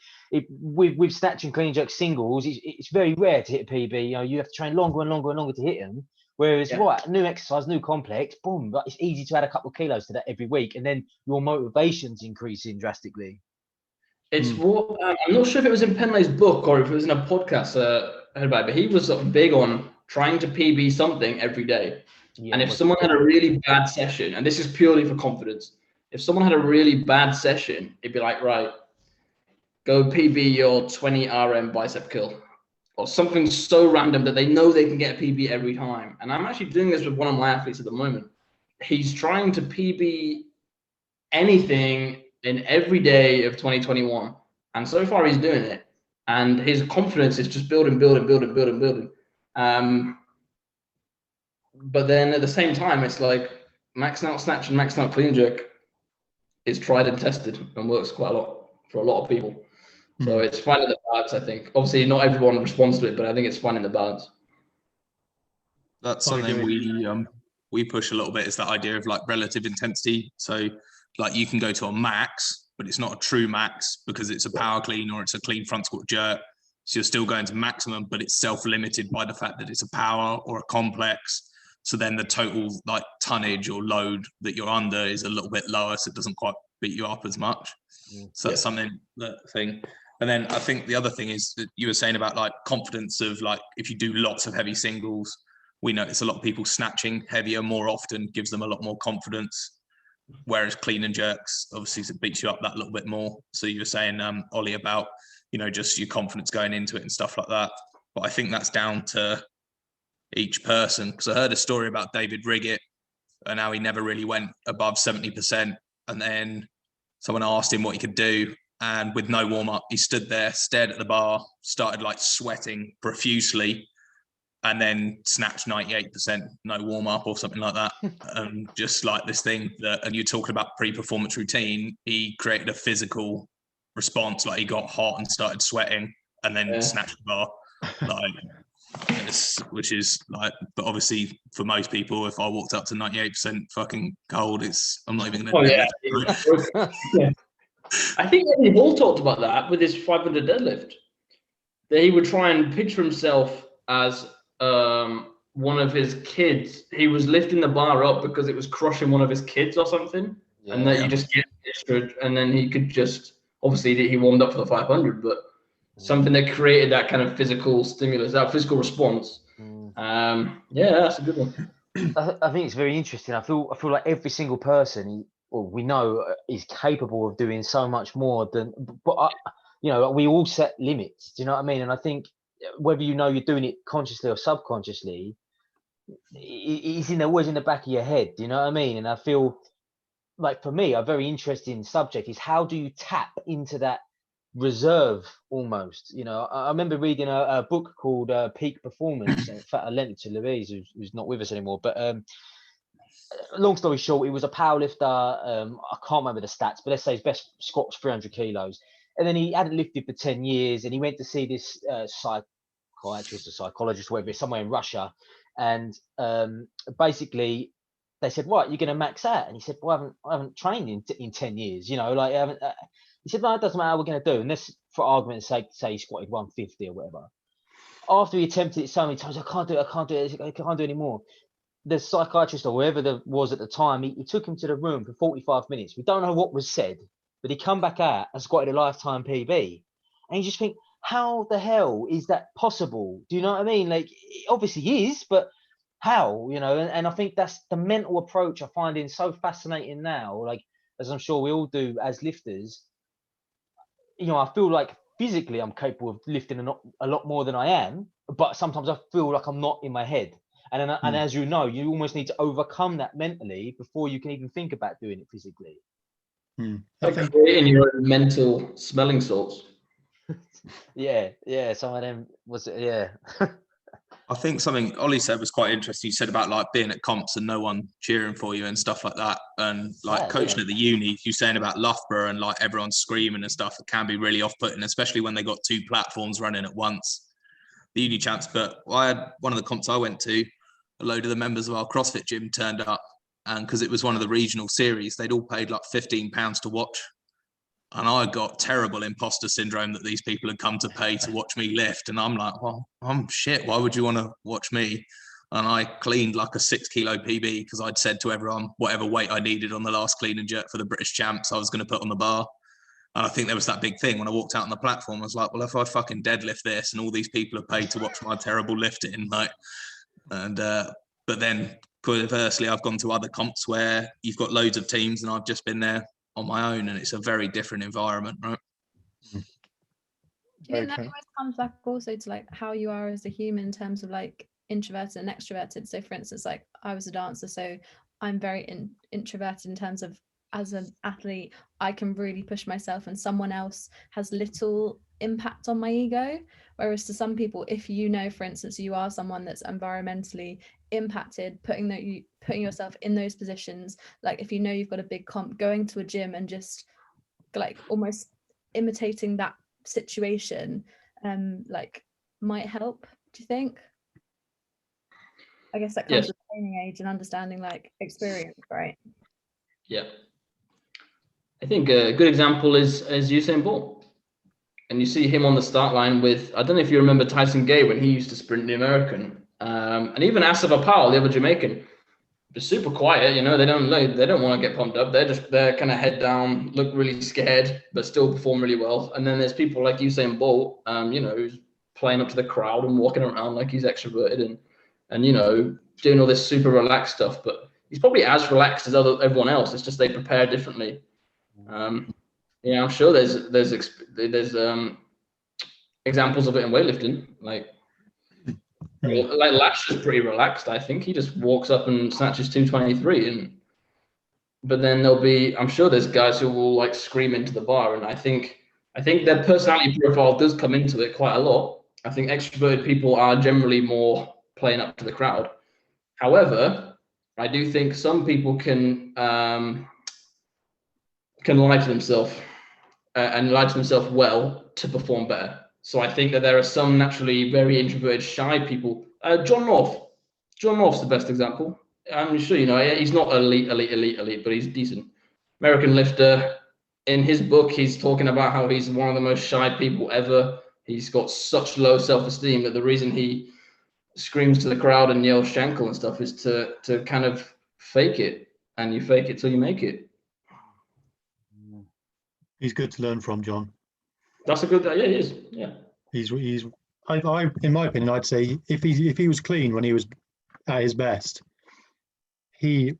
with snatch and clean jerk singles, it's very rare to hit a PB. You know, you have to train longer and longer and longer to hit them. Whereas, right, new exercise, new complex, boom, but it's easy to add a couple of kilos to that every week, and then your motivation's increasing drastically. It's what I'm not sure if it was in Penley's book or if it was in a podcast I heard about it, but he was sort of big on trying to PB something every day. Yeah, and if someone had a really bad session, and this is purely for confidence, if someone had a really bad session, it'd be like, right, go PB your 20 RM bicep curl. Or something so random that they know they can get a PB every time. And I'm actually doing this with one of my athletes at the moment. He's trying to PB anything in every day of 2021. And so far he's doing it. And his confidence is just building. But then at the same time, it's like maxing out snatch and maxing out clean jerk is tried and tested and works quite a lot for a lot of people. So it's finding the balance, I think. Obviously, not everyone responds to it, but I think it's finding the balance. That's something we push a little bit, is that idea of like relative intensity. So like you can go to a max, but it's not a true max because it's a power clean or it's a clean front squat jerk. So you're still going to maximum, but it's self-limited by the fact that it's a power or a complex. So then the total like tonnage or load that you're under is a little bit lower, so it doesn't quite beat you up as much. So that's something, that thing. And then I think the other thing is that you were saying about like confidence of like, if you do lots of heavy singles, we notice a lot of people snatching heavier more often gives them a lot more confidence. Whereas clean and jerks, obviously it beats you up that little bit more. So you were saying, Ollie, about, you know, just your confidence going into it and stuff like that. But I think that's down to each person. Because I heard a story about David Riggett and how he never really went above 70%. And then someone asked him what he could do. And with no warm-up, he stood there, stared at the bar, started like sweating profusely, and then snatched 98%, no warm-up or something like that. And just like this thing that, and you're talking about pre-performance routine, he created a physical response, like he got hot and started sweating and then snatched the bar. Like, which is like, but obviously for most people, if I walked up to 98% fucking cold, I'm not even going to do it. I think Eddie Hall talked about that with his 500 deadlift. That he would try and picture himself as one of his kids, he was lifting the bar up because it was crushing one of his kids or something, and that you just get extra, and then he could just, obviously he warmed up for the 500, but something that created that kind of physical stimulus, that physical response. Yeah, that's a good one. I think it's very interesting. I feel like every single person, we know, is capable of doing so much more than. But we all set limits. Do you know what I mean? And I think whether you know you're doing it consciously or subconsciously, it's always in the back of your head. Do you know what I mean? And I feel like, for me, a very interesting subject is, how do you tap into that reserve almost? I remember reading a book called Peak Performance. In fact, I lent it to Louise, who's not with us anymore, but long story short, he was a powerlifter. I can't remember the stats, but let's say his best squat was 300 kilos, and then he hadn't lifted for 10 years, and he went to see this psychiatrist or psychologist, whatever, somewhere in Russia, and basically they said, "Right, you're going to max out," and he said, "Well, I haven't trained in 10 years, like I haven't." He said, "No, it doesn't matter how we're going to do." And this, for argument's sake, say he squatted 150 or whatever. After he attempted it so many times, I can't do it, I can't do it anymore. The psychiatrist, or whoever was at the time, he took him to the room for 45 minutes. We don't know what was said, but he come back out and squatted a lifetime PB. And you just think, how the hell is that possible? Do you know what I mean? Like, it obviously is, but how? And I think that's the mental approach I find so fascinating now. Like, as I'm sure we all do as lifters, I feel like physically I'm capable of lifting a lot more than I am, but sometimes I feel like I'm not in my head. And as you know, you almost need to overcome that mentally before you can even think about doing it physically. I think creating your own mental smelling salts. Yeah, some of them was, yeah. I think something Ollie said was quite interesting. You said about like being at comps and no one cheering for you and stuff like that. And like coaching at the uni, you saying about Loughborough and like everyone screaming and stuff, it can be really off-putting, especially when they got two platforms running at once. The uni champs, but I had one of the comps I went to, a load of the members of our CrossFit gym turned up, and because it was one of the regional series, they'd all paid like £15 to watch. And I got terrible imposter syndrome that these people had come to pay to watch me lift. And I'm like, well, I'm shit. Why would you want to watch me? And I cleaned like a 6 kilo PB because I'd said to everyone, whatever weight I needed on the last clean and jerk for the British champs, I was going to put on the bar. And I think there was that big thing when I walked out on the platform. I was like, well, if I fucking deadlift this and all these people have paid to watch my terrible lifting, but then conversely, I've gone to other comps where you've got loads of teams and I've just been there on my own, and it's a very different environment, right? Do you think that always comes back also to like how you are as a human in terms of like introverted and extroverted? So for instance, like I was a dancer, so I'm very introverted in terms of, as an athlete, I can really push myself, and someone else has little impact on my ego. Whereas to some people, if for instance, you are someone that's environmentally impacted, putting yourself in those positions, like if you've got a big comp, going to a gym and just like almost imitating that situation, like might help. Do you think? I guess that comes with training age and understanding like experience, right? Yeah. I think a good example is Usain Bolt. And you see him on the start line with, I don't know if you remember Tyson Gay when he used to sprint the American, and even Asava Powell, the other Jamaican. They're super quiet, they don't want to get pumped up. They're kind of head down, look really scared, but still perform really well. And then there's people like Usain Bolt, who's playing up to the crowd and walking around like he's extroverted and doing all this super relaxed stuff. But he's probably as relaxed as everyone else. It's just they prepare differently. I'm sure there's examples of it in weightlifting. Like Lash is pretty relaxed. I think he just walks up and snatches 223, but then I'm sure there's guys who will like scream into the bar, and I think their personality profile does come into it quite a lot. I think extroverted people are generally more playing up to the crowd. However, I do think some people can lie to themselves and lie to themselves well to perform better. So I think that there are some naturally very introverted, shy people. John North's the best example. I'm sure he's not elite, but he's decent. American lifter. In his book, he's talking about how he's one of the most shy people ever. He's got such low self-esteem that the reason he screams to the crowd and yells Shankle and stuff is to kind of fake it, and you fake it till you make it. He's good to learn from, John. That's a good. Yeah, he is. Yeah. He's. I in my opinion, I'd say if he was clean when he was at his best, he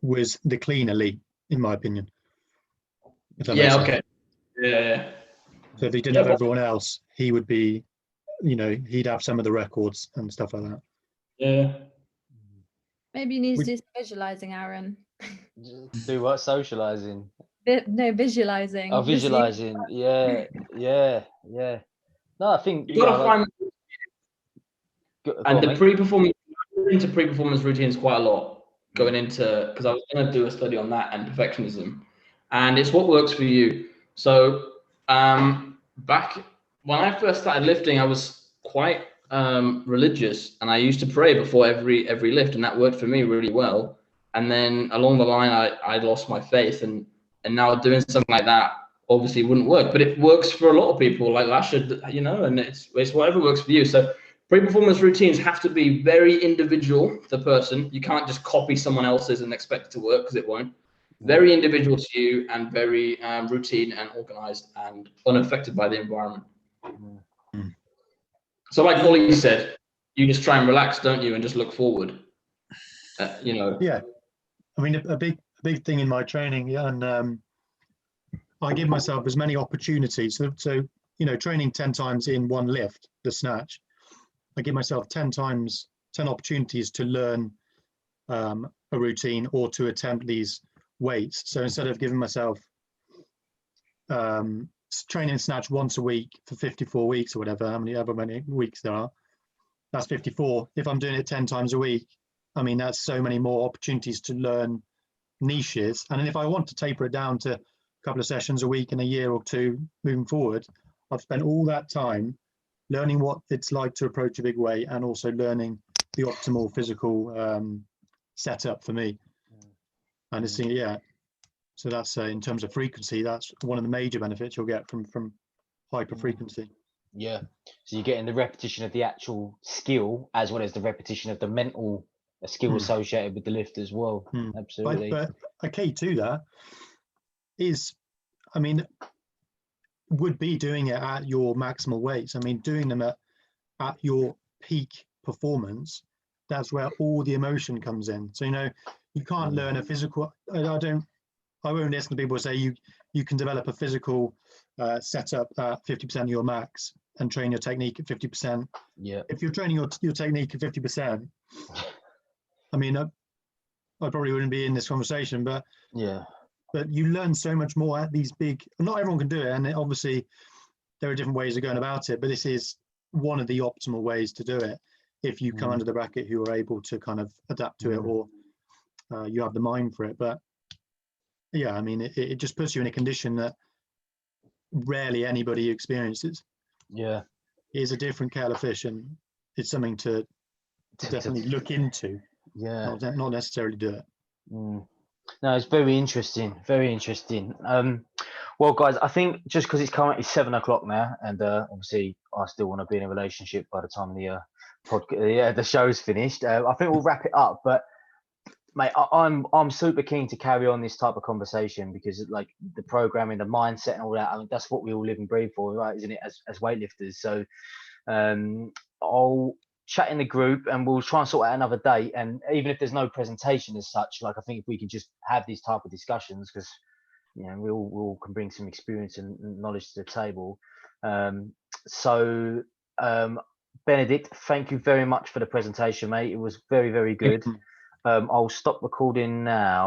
was the clean elite, in my opinion. If that makes Yeah. sense. Okay. Yeah. So if he didn't Yeah, have but- everyone else, he would be, he'd have some of the records and stuff like that. Yeah. Maybe you need to do some visualizing, Aaron. Do what? Socializing. No, visualizing. Oh, visualizing. Yeah. No, I think You gotta find. And the mate. pre-performance, into pre-performance routines quite a lot going into, because I was going to do a study on that and perfectionism, and it's what works for you. So back when I first started lifting, I was quite religious, and I used to pray before every lift, and that worked for me really well. And then along the line, I lost my faith, and now doing something like that obviously wouldn't work, but it works for a lot of people, like Lasher, and it's whatever works for you. So pre-performance routines have to be very individual to the person. You can't just copy someone else's and expect it to work, because it won't. Very individual to you, and very routine and organized and unaffected by the environment. So like Ollie said, you just try and relax, don't you, and just look forward. Yeah, I mean a big thing in my training, and I give myself as many opportunities. So training 10 times in one lift, the snatch, I give myself 10 opportunities to learn a routine or to attempt these weights. So instead of giving myself training snatch once a week for 54 weeks or whatever, how many weeks there are, that's 54. If I'm doing it 10 times a week, I mean, that's so many more opportunities to learn niches. And then if I want to taper it down to a couple of sessions a week in a year or two moving forward, I've spent all that time learning what it's like to approach a big weight, and also learning the optimal physical setup for me. And it's so that's in terms of frequency, that's one of the major benefits you'll get from hyper frequency. Yeah, so you're getting the repetition of the actual skill as well as the repetition of the mental skill associated with the lift as well. Absolutely. But a key to that is, I mean, would be doing it at your maximal weights. I mean, doing them at your peak performance, that's where all the emotion comes in. So you can't learn a physical. I won't listen to people say you can develop a physical setup at 50% of your max and train your technique at 50%. Yeah. If you're training your technique at 50%, I mean, I probably wouldn't be in this conversation, but yeah. But you learn so much more at these big. Not everyone can do it, and obviously there are different ways of going about it. But this is one of the optimal ways to do it if you come under the bracket who are able to kind of adapt to it, or you have the mind for it. But yeah, I mean, it just puts you in a condition that rarely anybody experiences. Yeah, it is a different kettle of fish, and it's something to definitely look into. Yeah, not necessarily do it. No, it's very interesting. Very interesting. Well, guys, I think just because it's currently 7 o'clock now, and obviously I still want to be in a relationship by the time the show's finished. I think we'll wrap it up. But mate, I'm super keen to carry on this type of conversation, because like the programming, the mindset, and all that. I mean, that's what we all live and breathe for, right? Isn't it? As weightlifters. So I'll chat in the group, and we'll try and sort out another date. And even if there's no presentation as such, like I think if we can just have these type of discussions, because we all can bring some experience and knowledge to the table. So Benedict, thank you very much for the presentation, mate. It was very, very good. I'll stop recording now.